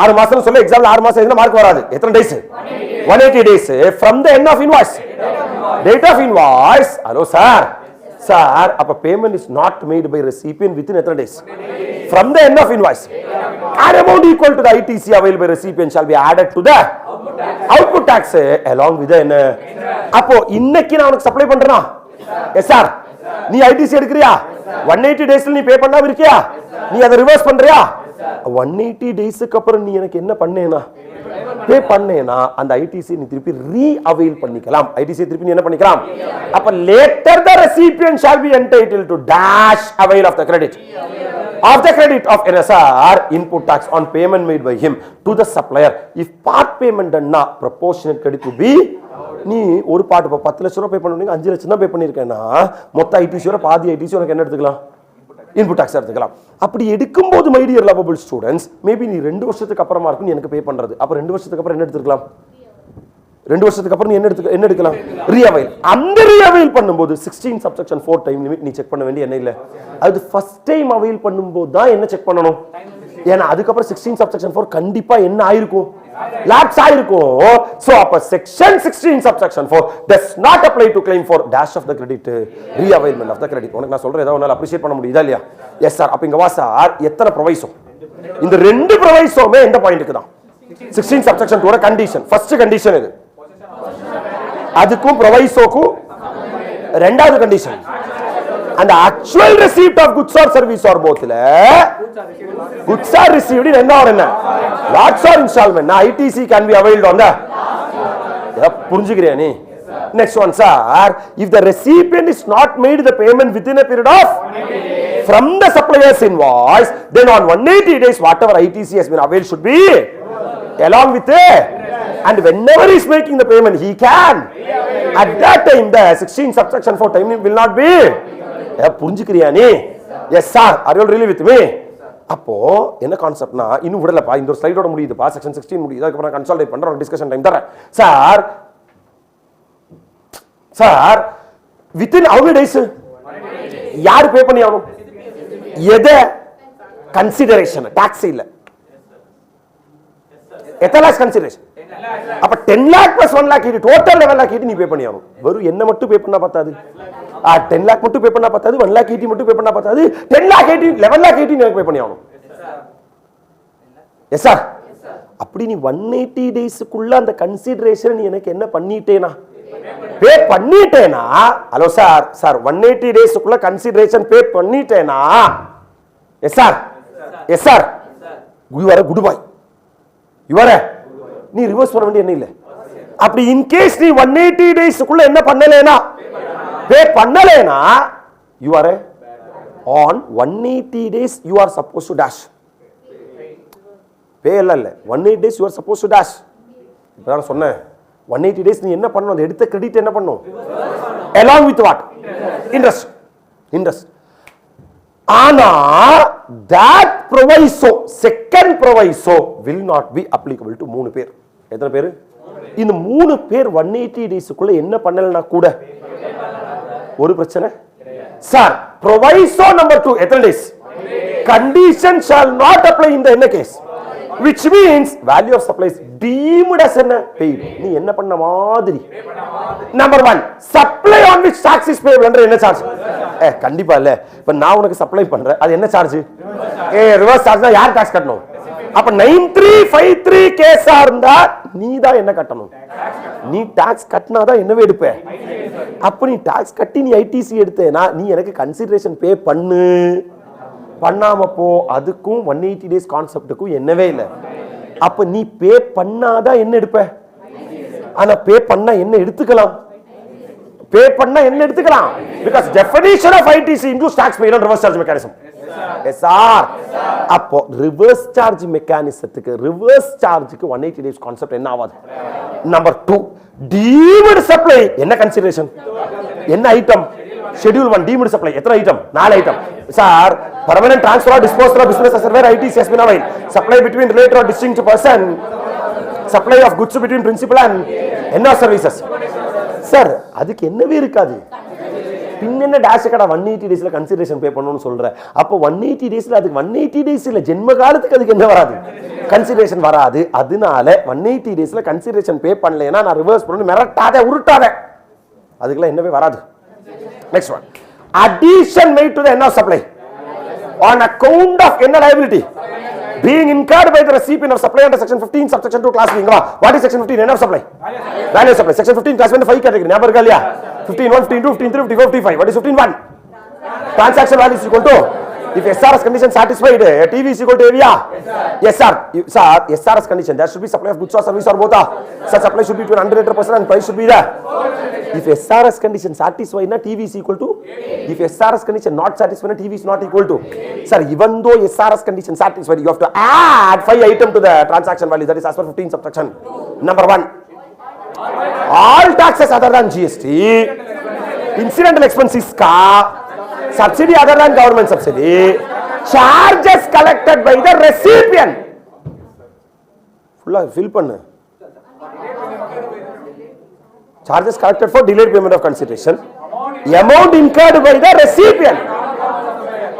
6 மாசம் சொல்ல எக்ஸாம்ல 6 மாசம் எழுதினா மார்க் வராது. எத்தனை days? 180 days from the end of invoice. Date of invoice. Hello sir. Sir, அப்ப payment is not made by recipient within எத்தனை days? From the end of invoice. An amount equal to the ITC available by recipient shall be added to the output tax along with the என்ன? அப்போ இன்னைக்கு நான் உனக்கு supply பண்றேனா? Yes sir. நீ ITC எடுக்கறியா? 180 daysல நீ பே பண்ணாம இருக்கியா? நீ அதை ரிவர்ஸ் பண்றியா? 180 daysக்கு அப்புறம் நீ எனக்கு என்ன பண்ணேனா? பே பண்ணேனா அந்த ITC நீ திருப்பி ரீஅவைல் பண்ணிக்கலாம். ITC திருப்பி நீ என்ன பண்ணிக்கலாம்? அப்ப later the recipient shall be entitled to dash avail of the credit of NSR input tax on payment made by him to the supplier if part payment done na proportionate credit to be. நீ ஒரு part இப்ப 10 லட்சம் ரூபாய் பே பண்ணுவீங்க 5 லட்சம் தான் பே பண்ணிருக்கேன்னா மொத்த ITC ஓட பாதி ITC உனக்கு என்ன எடுத்துக்கலாம்? இன்புட் டாக்ஸ் எடுத்துக்கலாம். அப்படி எடுக்கும்போது my dear lovable students maybe நீ 2 வருஷத்துக்கு அப்புறமா இருக்கும் நீ எனக்கு பே பண்றது. அப்ப 2 வருஷத்துக்கு அப்புறம் என்ன எடுத்துக்கலாம்? 2 வருஷத்துக்கு அப்புறம் நீ என்ன எடுக்கலாம்? ரீஅவைல். அந்த ரீஅவைல் பண்ணும்போது 16 subsection 4 டைம் லிமிட் நீ செக் பண்ண வேண்டிய என்ன இல்ல. அது ஃபர்ஸ்ட் டைம் அவைல் பண்ணும்போது தான் என்ன செக் பண்ணணும்? ஏன்னா அதுக்கப்புறம் 16 subsection 4 கண்டிப்பா என்ன ஆயிருக்கும்? லாப்ஸ் ஆயிருக்கும். சோ அப்ப section 16 subsection 4 does not apply to claim for dash of the credit reavailment of the credit. உனக்கு நான் சொல்றேன் ஏதாவது உன்னால அப்ரிஷியேட் பண்ண முடியுதா இல்லையா? Yes sir. அப்ப இங்க வா சார் எத்தனை ப்ரொவைசோ? இந்த ரெண்டு ப்ரொவைசோமே எந்த பாயிண்ட்க்கு தான்? 16 subsection 2 ஓட கண்டிஷன். ஃபர்ஸ்ட் கண்டிஷன் இது. அதுக்கும் ப்ரொவைசோக்கும் ரெண்டாவது condition. And the actual receipt of goods or service or both goods are received in என்ன lots or installment na ITC can be availed on the புரிஞ்சுக்கிறியா நீ? Next one sir, if the recipient is not made the payment within a period of from the supplier's invoice, then on 180 days whatever ITC has been availed should be along with it. And whenever he is making the payment he can at that time the 16 subsection 4 time will not be. புரிஞ்சுக்கிறியா நீ? Yes sir. Are you really with me? அப்போ என்ன கான்செப்ட்னா இன்னும் விடலப்பா, இந்த ஒரு ஸ்லைடோட முடியுதுப்பா, section 16 முடியுது. அதுக்கப்புறம் நான் consolidated பண்றேன், டிஸ்கஷன் டைம் தரேன். Sir sir within how many days யார் பே பண்ணி ஆகணும்? எதை? கன்சிடரேஷன், டாக்ஸ் இல்ல. எத்தனை லாக்ஸ் கன்சிடரேஷன்? அப்ப 10 lakh plus 1 lakh இது டோட்டல் 11 lakh நீ பே பண்ணி ஆகணும். வெறும் என்ன மட்டும் பே பண்ணா பத்தாது. 10 lakh மட்டும் பே பண்ணா பத்தாது, 1 lakh 80 மட்டும் பே பண்ணா பத்தாது, 10 lakh 80 11 lakh 80 நீ பே பண்ணி ஆகணும். Yes sir. அப்படி நீ 180 டேஸ்க்குள்ள அந்த கன்சிடரேஷன் நீ எனக்கு என்ன பண்ணிட்டேனா? பே பண்ணிட்டேனா? Hello sir. சார் 180 டேஸ்க்குள்ள கன்சிடரேஷன் பே பண்ணிட்டேனா? S sir. Yes sir. You are a good boy. You are நீ ரிவர்ஸ் பண்ண வேண்டிய என்ன இல்ல. அப்படி இன் கேஸ் நீ 180 டேஸ்க்குள்ள என்ன பண்ணலேனா பே பண்ணலேனா you are on 180 days you are supposed to dash. பே இல்ல 180 days you are supposed to dash. இப்ப நான் சொன்னேன் 180 days நீ என்ன பண்ணணும்? அந்த எடுத்த கிரெடிட் என்ன பண்ணணும்? along with what? interest. ஆனா that proviso, second proviso will not be applicable to 3 பேர். எத்தனை பேர்? இந்த 3 பேர் 180 டேஸ்க்குள்ள என்ன பண்ணலனா கூட ஒரு பிரச்சனை. சார் proviso number 2 எத்தனை days? condition shall not apply in the என்ன case? which means value of supplies deemed as என்ன paid. நீ என்ன பண்ண மாதிரி? number 1 supply on which tax is payable என்ற என்ன சார்ஜ்? கண்டிப்பா இல்ல. இப்ப நான் உனக்கு சப்ளை பண்றேன், அது என்ன சார்ஜ்? ரிவர்ஸ் சார்ஜ்னா யார் டாக்ஸ் கட்டணும்? அப்ப 9353 கேஸா இருந்தா நீ தான் என்ன கட்டணும்? நீ டாக்ஸ் கட்டினாதான் என்னவே எடுப்ப. அப்ப நீ டாக்ஸ் கட்டி நீ ITC எடுத்தேனா நீ எனக்கு கன்சிடரேஷன் பே பண்ணு. பண்ணாம போ. அதுக்கும் 180 டேஸ் கான்செப்டுக்கும் என்னவே இல்லை. அப்ப நீ பே பண்ணாதான் என்ன எடுப்ப. ஆனா பே பண்ணா என்ன எடுத்துக்கலாம்? பே பண்ணா என்ன எடுத்துக்கலாம்? because definition of ITC includes tax paid on reverse charge mechanism. yes sir. அப்போ reverse charge mechanismத்துக்கு reverse chargeக்கு 180 days concept என்ன ஆவாது? number 2 deemed supply என்ன consideration? என்ன item? schedule 1 deemed supply எத்தனை item? 4 item. sir permanent transfer or disposal of business asset where ITC has been availed, supply between related or distinct person, supply of goods between principal and என்ன services. Sir அதுக்கு என்னவே இருக்காது. பின் என்ன dash கடை 180 டேஸ்ல consideration பே பண்ணணும்னு சொல்ற. அப்போ 180 டேஸ்ல அதுக்கு 180 டேஸ் இல்ல ஜென்ம காலத்துக்கு அதுக்கு என்ன வராது, கன்சிடரேஷன் வராது. அதனால 180 டேஸ்ல கன்சிடரேஷன் பே பண்ணலைன்னா நான் ரிவர்ஸ் பண்ணணும், மிரட்டாத உருட்டாத, அதுக்கெல்லாம் என்னவே வராது. Next one, addition made to the end of supply on account of என்ன liability being incurred by the recipient of supply under section 15 subsection 2 class B. What is section 15? End of supply, value of supply. Section 15 class 5 category ஞாபகம் இருக்கா இல்லையா? 15 1 15 2 15 3 54 55. What is 15 1? Transaction value is equal to, if SRS condition satisfied, TV is equal to AVR. Yes sir. Sir, SRS condition, there should be supply of goods or service or both. Such supply should be between 100% and price should be there. If SRS condition satisfied, TV is equal to. If SRS condition not satisfied, TV is not equal to. Sir, even though SRS condition satisfied, you have to add 5 items to the transaction value. That is as per 15 subsection. Number 1, all taxes other than GST, incidental expenses ka, subsidy other than government subsidy, charges collected by the recipient. Full fill pannu. Charges collected for delayed payment of consideration, amount incurred by the recipient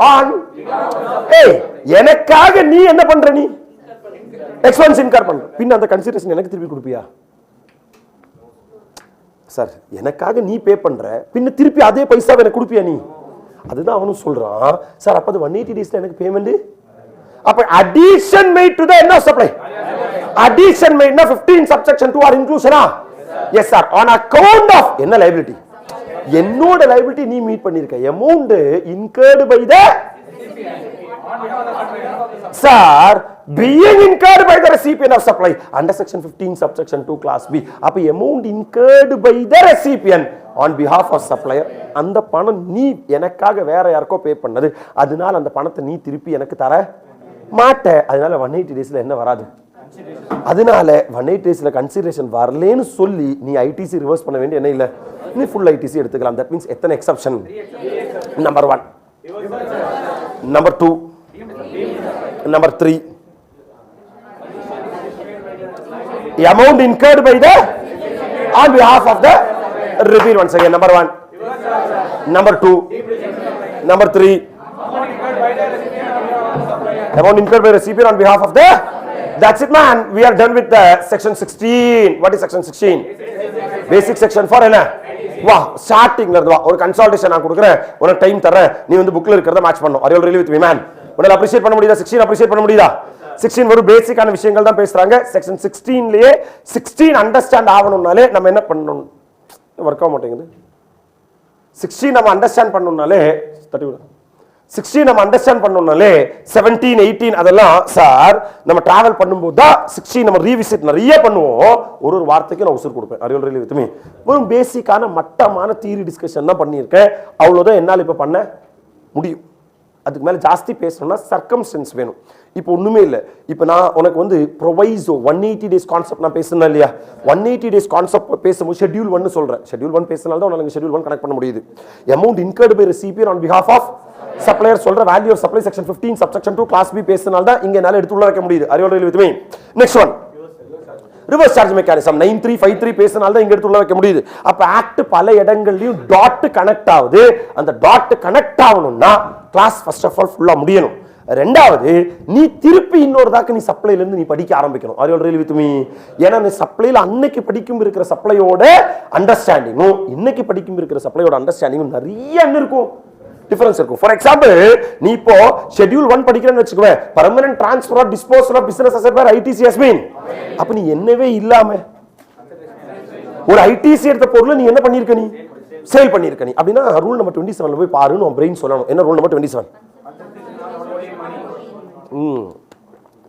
on, hey, எனக்காக நீ என்ன பண்ற, நீ expense in her பண்ற, பின்ன அந்த consideration எனக்கு திருப்பி கொடுப்பியா? சார், எனக்காக நீ பே பண்ற, பின்ன திருப்பி அதே பைசாவை எனக்கு கொடுப்பியா நீ? அதுதான் அவனும் சொல்றான். சார், அப்ப அது 180 டேஸ்ல எனக்கு பேமெண்ட். அப்ப addition made to the end of supply, addition made na 15 subsection 2 or inclusion ah? Yes sir, on account of என்ன liability, என்னோட liability நீ மீட் பண்ணிருக்க, amount incurred by the sir being incurred by the recipient of supply under section 15 subsection 2 class B. அப்ப amount incurred by the recipient on behalf of supplier, அந்த பணம் நீ எனக்காக வேற யாருக்கோ பே பண்ணது, அதனால அந்த பணத்தை நீ திருப்பி எனக்கு தர மாட்ட. அதனால 180 டேஸ்ல என்ன வராது. அதனால 180 டேஸ்ல கன்சிடரேஷன் வரலன்னு சொல்லி நீ ITC ரிவர்ஸ் பண்ண வேண்டிய என்ன இல்ல, நீ ஃபுல் ITC எடுத்துக்கலாம். தட் மீன்ஸ் எத்தனை exception? Number 1, number 2, number 3. amount incurred by the on behalf of the, repeat once again, number 1, number 2, number 3, amount incurred by recipient on behalf of the, that's it man. We are done with the section 16. What is section 16? Basic section for என்ன? வா, ஸ்டார்டிங்ல இருந்து வா, ஒரு consultation நான் கொடுக்குறேன், உனக்கு time தரேன், நீ வந்து புக்ல இருக்கிறத மேட்ச் பண்ணணும். Are you really with me man? உன்னால அப்ரிஷியேட் பண்ண முடியுதா? 16 அப்ரிஷியேட் பண்ண முடியுதா? 16 ஒரு பேசிக்கான விஷயங்கள் தான் பேசுறாங்க. செக்ஷன் 16லயே 16 அண்டர்ஸ்டாண்ட் ஆகணும்னாலே நம்ம என்ன பண்ணணும்? வர்க் ஆக மாட்டேங்குது. 16 நம்ம அண்டர்ஸ்டாண்ட் பண்ணணும்னாலே 16 நம்ம அண்டர்ஸ்டாண்ட் பண்ணணும்னாலே 17 18 அதெல்லாம் சார் நம்ம டிராவல் பண்ணும்போது தான் 16 நம்ம ரீவிசிட் நிறைய பண்ணுவோம். ஒரு வார்த்தைக்கு நான் உசுர் கொடுப்பேன். Are you really with me? ஒரு பேசிக்கான மட்டமான தியரி டிஸ்கஷன் தான் பண்ணியிருக்கேன். அவ்வளோதான் என்னால் இப்போ பண்ண முடியும். அதுக்கு மேலே ஜாஸ்தி பேசணும்னா சர்க்கம்ஸ்டன்ஸ் வேணும். இப்போ ஒன்றுமே இல்லை. இப்போ நான் உனக்கு வந்து ப்ரொவைசோ 180 டேஸ் கான்செப்ட் நான் பேசுனேன் இல்லையா? 180 டேஸ் கான்செப்ட் பேசும்போது ஷெட்யூல் 1 சொல்கிறேன். ஷெட்யூல் 1 பேசினால தான் உனக்கு ஷெட்யூல் 1 கனெக்ட் பண்ண முடியுது. Amount incurred by recipient on behalf of supplier சொல்ற value of supply section 15 subsection 2 clause B பேசினால தான் இங்க என்னால எடுத்து உள்ள வைக்க முடியுது. Are you really with me? Next one, reverse charge mechanism 9353 பேசினால தான் இங்க எடுத்து உள்ள வைக்க முடியுது. அப்ப ஆக்ட் பல இடங்கள்லயும் டாட் கனெக்ட் ஆகுது. அந்த டாட் கனெக்ட் ஆகணும்னா கிளாஸ் ஃபர்ஸ்ட் ஆஃப் ஆல் ஃபுல்லா முடியணும். ரெண்டாவது, நீ திருப்பி இன்னொரு தாக்கு நீ சப்ளைல இருந்து நீ படிக்க ஆரம்பிக்கணும். Are you really with me? ஏன்னா நீ சப்ளைல அன்னைக்கு படிக்கும் இருக்கிற சப்ளையோட அண்டர்ஸ்டாண்டிங்கும் இன்னைக்கு படிக்கும் இருக்கிற சப்ளையோட அண்டர்ஸ்டாண்டிங்கும் நிறைய என்ன இருக்கும், டிஃபரன்ஸ் இருக்கும். ஃபார் எக்ஸாம்பிள், நீ இப்போ ஷெட்யூல் 1 படிக்கிறேன்னு வச்சுக்கவே, permanent transfer or disposal of business asset by ITC has been. அப்ப நீ என்னவே இல்லாம ஒரு ITC எடுத்த பொருளை நீ என்ன பண்ணிருக்க, நீ சேல் பண்ணிருக்க. நீ அப்படின்னா ரூல் நம்பர் 27ல போய் பாருன்னு உன் பிரெயின் சொல்லணும். என்ன ரூல் நம்பர் 27?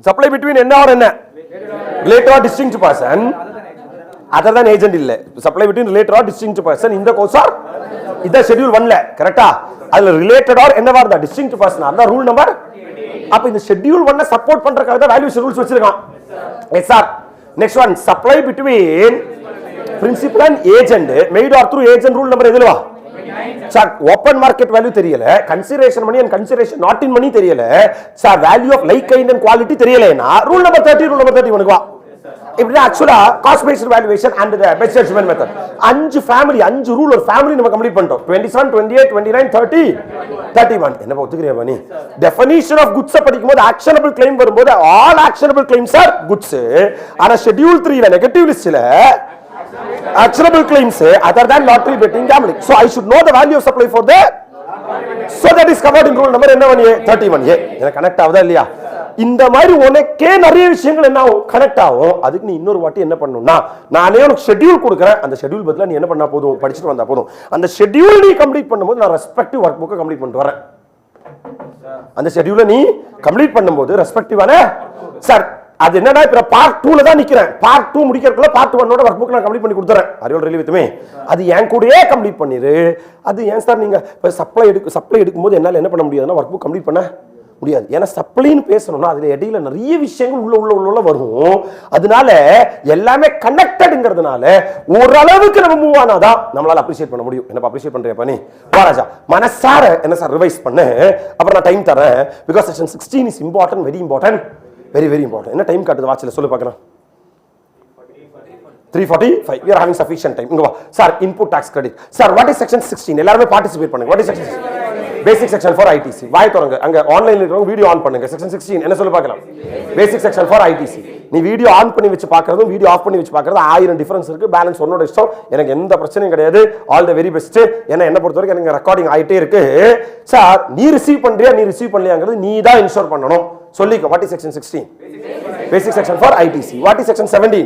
சப்ளை பிட்வீன் என்ன ஆர் என்ன, related or distinct person other than agent இல்ல. Supply between related or distinct person இந்த கோர்ஸ் ஆர் இத ஷெட்யூல் 1ல கரெக்ட்டா? அதுல ரிலேட்டட் ஆர் என்னவா இருந்தா டிஸ்டிங்க்ட் பர்சன் அதான் ரூல் நம்பர். அப்ப இந்த ஷெட்யூல் 1 சப்போர்ட் பண்றதுக்காக தான் வேல்யூ ரூல்ஸ் வச்சிருக்கான். Yes sir. Next one, supply between principal and agent made or through agent rule number எதுலவா? சார், ஓபன் மார்க்கெட் வேல்யூ தெரியல, consideration money and consideration not in money தெரியல, sir value of like kind and quality தெரியலனா rule number 30 rule number 30 உனக்கு வா. இப்படி ஆக்சுவலா cost based valuation and the best judgement method. 5 family, 5 rule ஒரு family நம்ம complete பண்ணிட்டோம். 27, 28, 29, 30, 31. என்ன ஒத்துக்கறியா நீ? டெஃபினிஷன் ஆஃப் குட்ஸ் படிக்கும்போது ஆக்ஷனபிள் கிளைம் வரும்போது all actionable claims are goods. ஆனா ஷெட்யூல் 3 ல நெகட்டிவ் லிஸ்ட்ல actionable claims other than lottery, betting, gambling. So I should know the value of supply for the, so that is covered in rule number என்ன 31A. எனக்கு connect ஆகுதா இல்லையா? இந்த மாதிரி உனக்கே நிறைய விஷயங்கள் என்ன ஆகும், கனெக்ட் ஆகும். அதுக்கு நீ இன்னொரு வாட்டி என்ன பண்ணணும்னா, நானே உனக்கு ஷெட்யூல் கொடுக்குறேன், அந்த ஷெட்யூல் பதிலா நீ என்ன பண்ணா போதும், படிச்சுட்டு வந்தா போதும். அந்த ஷெட்யூல் நீ கம்ப்ளீட் பண்ணும்போது நான் ரெஸ்பெக்டிவ் ஒர்க் புக்கை கம்ப்ளீட் பண்ணிட்டு வரேன். அந்த ஷெட்யூலை நீ கம்ப்ளீட் பண்ணும்போது ரெஸ்பெக்டிவான சார் அது என்னன்னா இப்ப பார்ட் 2ல தான் நிக்கிறேன். பார்ட் 2 முடிக்கிறதுக்குள்ள பார்ட் 1ஓட ஒர்க் புக் நான் கம்ப்ளீட் பண்ணி கொடுத்துறேன். அறிவோட ரிலீவ் வித்துமே அது என் கூடயே கம்ப்ளீட் பண்ணிரு. அது ஏன் சார் நீங்க இப்ப சப்ளை எடுக்கும்போது என்னால என்ன பண்ண முடியாதுன்னா ஒர்க் புக் கம்ப்ளீட் பண்ண முடியாது. ஏன்னா சப்ளைன்னு பேசணும்னா அதுல இடையில நிறைய விஷயங்கள் உள்ள வரும். அதனால எல்லாமே கனெக்டட்ங்கிறதுனால ஓரளவுக்கு நம்ம மூவ் ஆனாதான் நம்மளால அப்ரிஷியேட் பண்ண முடியும். என்ன அப்ரிஷியேட் பண்றியா பண்ணி வாராஜா மனசார என்ன சார் ரிவைஸ் பண்ணு, அப்புறம் நான் டைம் தரேன். Because section 16 is important, very important, very very important. என்ன டைம் காட்டுது வாட்ச்ல சொல்லு பார்க்கலாம். 3:45. we are having sufficient time. இங்க வா sir. Input tax credit sir. What is section 16? எல்லாரும் பார்ட்டிசிபேட் பண்ணுங்க. What is section? Basic section for ITC. வாய் தரங்க அங்க ஆன்லைன்ல இருக்கவங்க வீடியோ ஆன் பண்ணுங்க. செக்ஷன் 16 என்ன சொல்ல பார்க்கலாம். பேசிக் செக்ஷன் ஃபார் ஐடிசி. நீ வீடியோ ஆன் பண்ணி வச்சு பார்க்கறதும் வீடியோ ஆஃப் பண்ணி வச்சு பார்க்கறது 1000 டிஃபரன்ஸ் இருக்கு. பேலன்ஸ் உன்னோட இஷ்டம். எனக்கு எந்த பிரச்சனையும் கிடையாது. All the very best. என்ன பொறுத்த வரைக்கும் எனக்கு ரெக்கார்டிங் ஆயிட்டே இருக்கு. சார் நீ ரிசீவ் பண்றியா நீ ரிசீவ் பண்ணலையாங்கிறது நீ தான் இன்ஷூர் பண்ணணும். சொல்லிக்க. What is section 16? Basic section for ITC. What is section 17?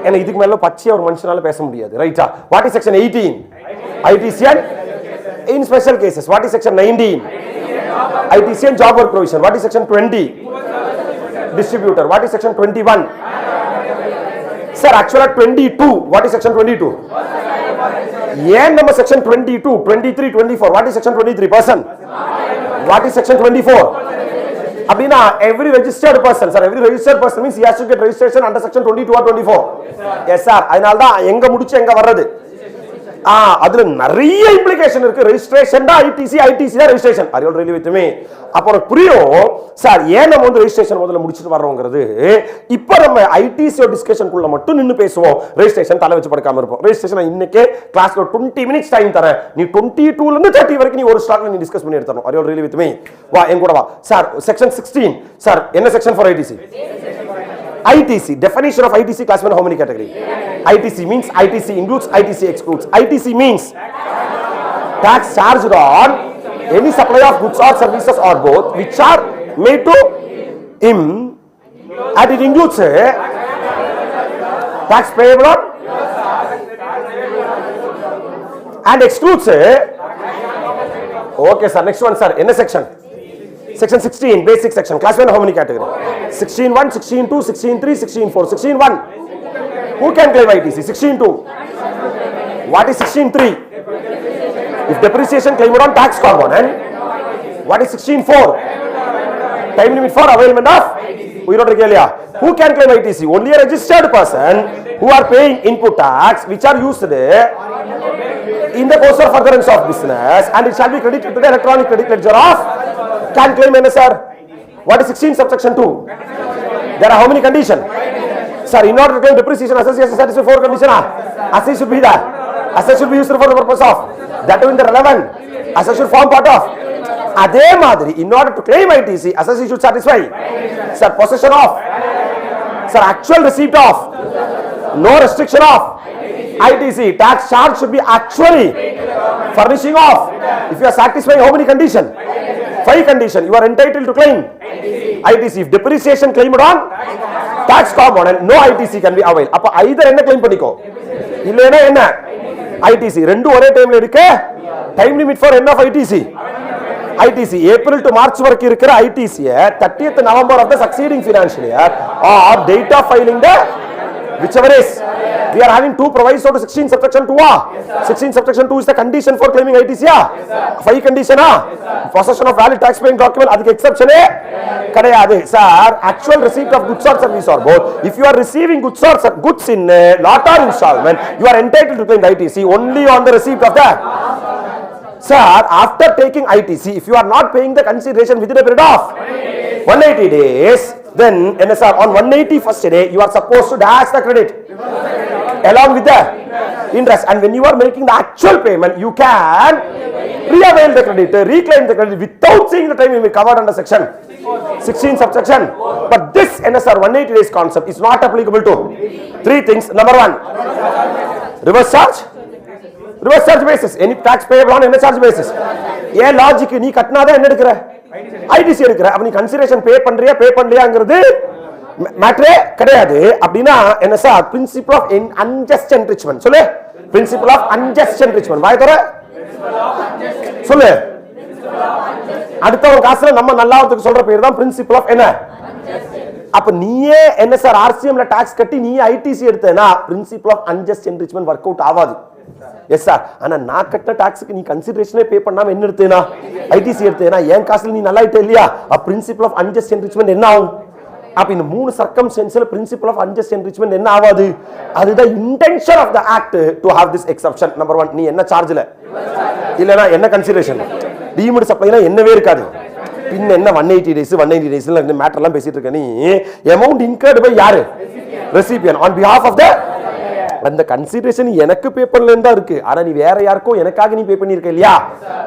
என்ன இதுக்கு மேல பச்சையா ஒரு மனுஷனால பேச முடியாது, ரைட்டா? What is section 18? ITC and in special cases. What is section 19? ITC and job work provision. What is section 20? Distributor. What is section 21? Sir, actually 22. What is section 22? ஏன் நம்ம section 22, 23, 24? What is section 23? Person. What is section 24? அப்படினா every registered person, sir, every registered person means he has to get registration under section 22 or 24. Yes sir. அதனால தான் எங்க முடிச்சு எங்க வர்றது. அதுல நிறைய இம்ப்ளிகேஷன் இருக்கு. ரெஜிஸ்ட்ரேஷன் தான் ஐடிசி, ஐடிசி தான் registration. R you all really with me? அப்போ உங்களுக்கு புரியும் சார் ஏன் நம்ம வந்து ரெஜிஸ்ட்ரேஷன் முதல்ல முடிச்சிட்டு வரோங்கிறது. இப்போ நம்ம ஐடிசி டிஸ்கஷனுக்குள்ள மட்டும் நின்னு பேசுவோம். ரெஜிஸ்ட்ரேஷன் தலை வச்சு படுக்காம இருப்போம். ரெஜிஸ்ட்ரேஷன் இன்னைக்கு கிளாஸ்ல 20 மினிட்ஸ் டைம் தரேன். நீ 22 ல இருந்து 30 வரைக்கும் நீ ஒரு ஸ்டாக்ல நீ டிஸ்கஸ் பண்ணி எடுத்துறணும். Are you all really with me? வா என் கூட வா சார். செக்ஷன் 16 சார் என்ன section for ITC? ITC. Definition of ITC classified how many category? ITC means ITC includes, ITC excludes. ITC means tax charged on any supply of goods or services or both which are made to him, and it includes tax payable on and excludes. Okay sir, next one sir. In a section section 16 basic section classified how many category? 16(1), 16(2), 16(3), 16(4). 16(1) who can claim ITC? 16(2) what is 16(3)? if depreciation claimed on tax component. What is 16(4)? time limit for availment of உயிரோட இருக்கலையா? who can claim ITC? only a registered person who are paying input tax which are used in the course of furtherance of business, and it shall be credited to the electronic credit ledger of can claim NSR. What is 16 subsection 2? There are how many conditions? Sir, in order to claim depreciation, assessee has to satisfy 4 conditions. Assessee should be there. Assessee should be used for the purpose of that in the relevant. Assessee should form part of. அதே மாதிரி in order to claim ITC, assessee should satisfy. Sir, possession of. Sir, actual receipt of. No restriction of. ITC tax charge should be actually furnishing of. If you are satisfying how many conditions? 5 conditions. You are entitled to claim ITC. If depreciation claimed on tax component, no ITC can be availed. அப்ப either என்ன claim பண்ணிக்கோ, இல்லைனா என்ன ITC. ரெண்டு ஒரே டைம்ல எடுக்க. time limit for end of ITC. ITC April to March வரைக்கும் இருக்கிற ITC 30th November of the succeeding financial year or date of filing the whichever is. We are having 2 provisos to 16 subsection 2. 16 subsection 2 is the condition for claiming ITC. 5 condition. Possession of valid tax paying document, அதுக்கு exception கிடையாது. Sir, actual receipt of goods or service or both. If you are receiving goods in lot or installment, you are entitled to claim the ITC only on the receipt of that. Sir, after taking ITC, if you are not paying the consideration within a period of 180 days, then NSR on 181st day you are supposed to dash the credit along with the interest, and when you are making the actual payment you can reavail the credit, reclaim the credit without seeing the time you may covered under section 16 subsection. But this NSR 180 days concept is not applicable to three things. Number one, reverse charge basis, any tax payable on என்ன charge basis. ஏன் logic, நீ கட்டினாதான் என்ன எடுக்கிற, ITC எடுக்கிற, அப்ப நீ consideration பே பண்றியா பே பண்ணலையாங்கிறது மேட்டரே கிடையாது. அப்படின்னா என்ன சார், பிரின்சிபல் ஆஃப் அன்ஜஸ்ட் என்ரிச்மென்ட் சொல்லு, பிரின்சிபல் ஆஃப் அன்ஜஸ்ட் என்ரிச்மென்ட் வாய் தர சொல்லு. அடுத்தவங்க காசுல நம்ம நல்லாவதுக்கு சொல்ற பேர் தான் பிரின்சிபல் ஆஃப் என்ன. அப்ப நீயே என்ன சார் ஆர்சிஎம்ல டாக்ஸ் கட்டி நீ ஐடிசி எடுத்தேனா principle of unjust enrichment work out ஆகாது. எஸ் சார், ஆனா நான் கட்டின டாக்ஸுக்கு நீ கன்சிடரேஷனே பே பண்ணாம என்ன எடுத்தேனா, ஐடிசி எடுத்தேனா, என் காசுல நீ நல்லா ஆயிட்ட இல்லையா, பிரின்சிபல் ஆஃப் அன்ஜஸ்ட் என்ரிச்மென்ட் என்ன ஆகும். அப்ப இந்த மூணு சர்க்கம்ஸ்டன்ஸ்ல பிரின்சிபல் ஆஃப் அன்ஜஸ்ட் என்ரிச்மென்ட் என்ன ஆகாது. அதுதான் intention of the act to have this exception. Number 1, நீ என்ன சார்ஜ்ல இல்லனா என்ன கன்சிடரேஷன், டீம்டு சப்ளைனா என்னவே இருக்காது. பின்ன என்ன 180 டேஸ்ல இந்த மேட்டர் எல்லாம் பேசிட்டு இருக்க நீ. அமௌண்ட் இன்கர்ட் பை யாரு, recipient on behalf of the, அந்த கன்சிடரேஷன் எனக்கு பே பண்ணலன்னு தான் இருக்கு, ஆனா நீ வேற யாருக்கோ எனக்காக நீ பே பண்ணிருக்க இல்லையா,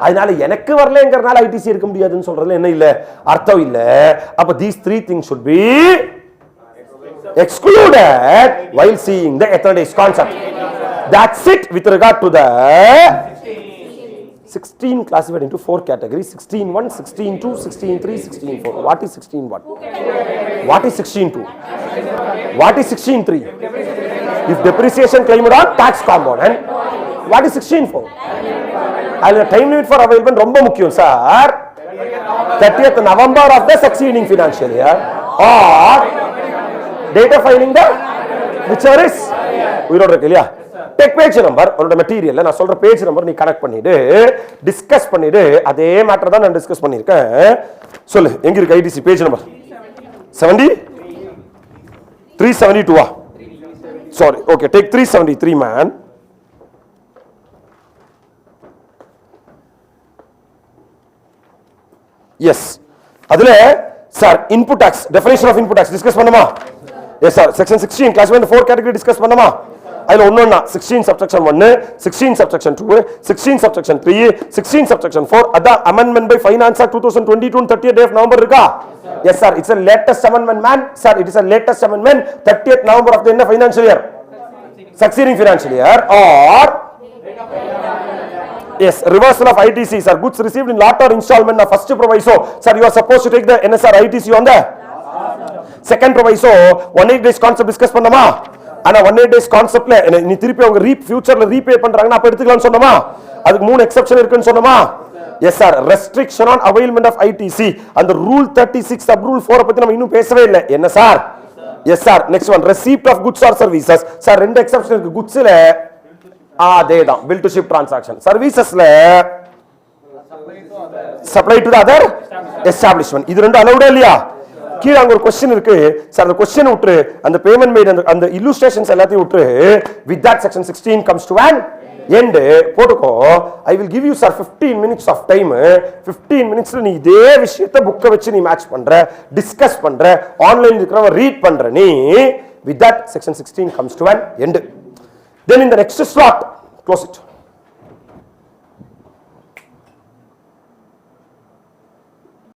அதனால எனக்கு வரலங்கறனால ஐடிசி எடுக்க முடியாதுன்னு சொல்றதுல என்ன இல்ல அர்த்தம் இல்ல. அப்ப these three things should be excluded while seeing the eternal days concept. That's it with regard to the 16 classified into 4 categories: 16.1, 16.2, 16.3, 16.4. What is 16.1? What is 16.2? What is 16.3? If depreciation claimed on tax component, what is 16.4? I'll time limit for availment ரொம்ப முக்கியம் sir. 30th November of the succeeding financial year or date of filing the whichever is உயிரோட இருக்கு இல்லையா. Tech page number உன்னோட மெட்டீரியல்ல நான் சொல்ற page number நீ connect பண்ணிட்டு டிஸ்கஸ் பண்ணிட்டு அதே மேட்டர் தான் நான் டிஸ்கஸ் பண்ணிருக்கேன். சொல்லு எங்க இருக்கு ITC page number 70 372 sorry okay take 373 man. yes adile sir input tax definition of input tax discuss பண்ணுமா. yes sir section 16 classified into 4 category discuss பண்ணுமா. அதுல ஒண்ணா 16 subsection 1, 16 subsection 2, 16 subsection 3, 16 subsection 4 அத amendment by finance act 2022 on 30th day of November இருக்கா. yes sir it's a latest amendment man sir, it is a latest amendment 30th November of the end of financial year succeeding financial year or yes reversal of ITC sir, goods received in lot or installment of first proviso sir, you are supposed to take the NSR ITC on the second proviso 180 days concept discuss பண்ணமா. ஆனா 180 days conceptல நீ திருப்பி அவங்க ஃபியூச்சர்ல repay பண்றாங்கன்னா அப்ப எடுத்துக்கலாம்னு சொன்னோமா. அதுக்கு 3 எக்ஸெப்ஷன் இருக்குன்னு சொன்னோமா. yes sir restriction on availment of ITC அந்த rule 36 sub rule 4 பத்தி நம்ம இன்னும் பேசவே இல்லை. என்ன sir. yes sir next one receipt of goods or services sir, ரெண்டு எக்ஸெப்ஷன் இருக்கு. goodsல அதேதான் bill to ship transaction, servicesல supply to the other establishment, இது ரெண்டு அலௌட் இல்லையா. கீழ அங்க ஒரு क्वेश्चन இருக்கு சார், அந்த क्वेश्चन விட்டு அந்த பேமெண்ட் மேட் அந்த இல்லுஸ்ட்ரேஷன்ஸ் எல்லாத்தையும் விட்டு with that section 16 comes to an end போட்டுக்கோ. I will give you sir 15 minutes of time. 15 minutesல நீ இதே விஷயத்தை புக்க வச்சு நீ மேட்ச் பண்ற, டிஸ்கஸ் பண்ற, ஆன்லைன்ல இருக்கிறவங்க ரீட் பண்ற நீ. with that section 16 comes to an end. then in the next slot close it.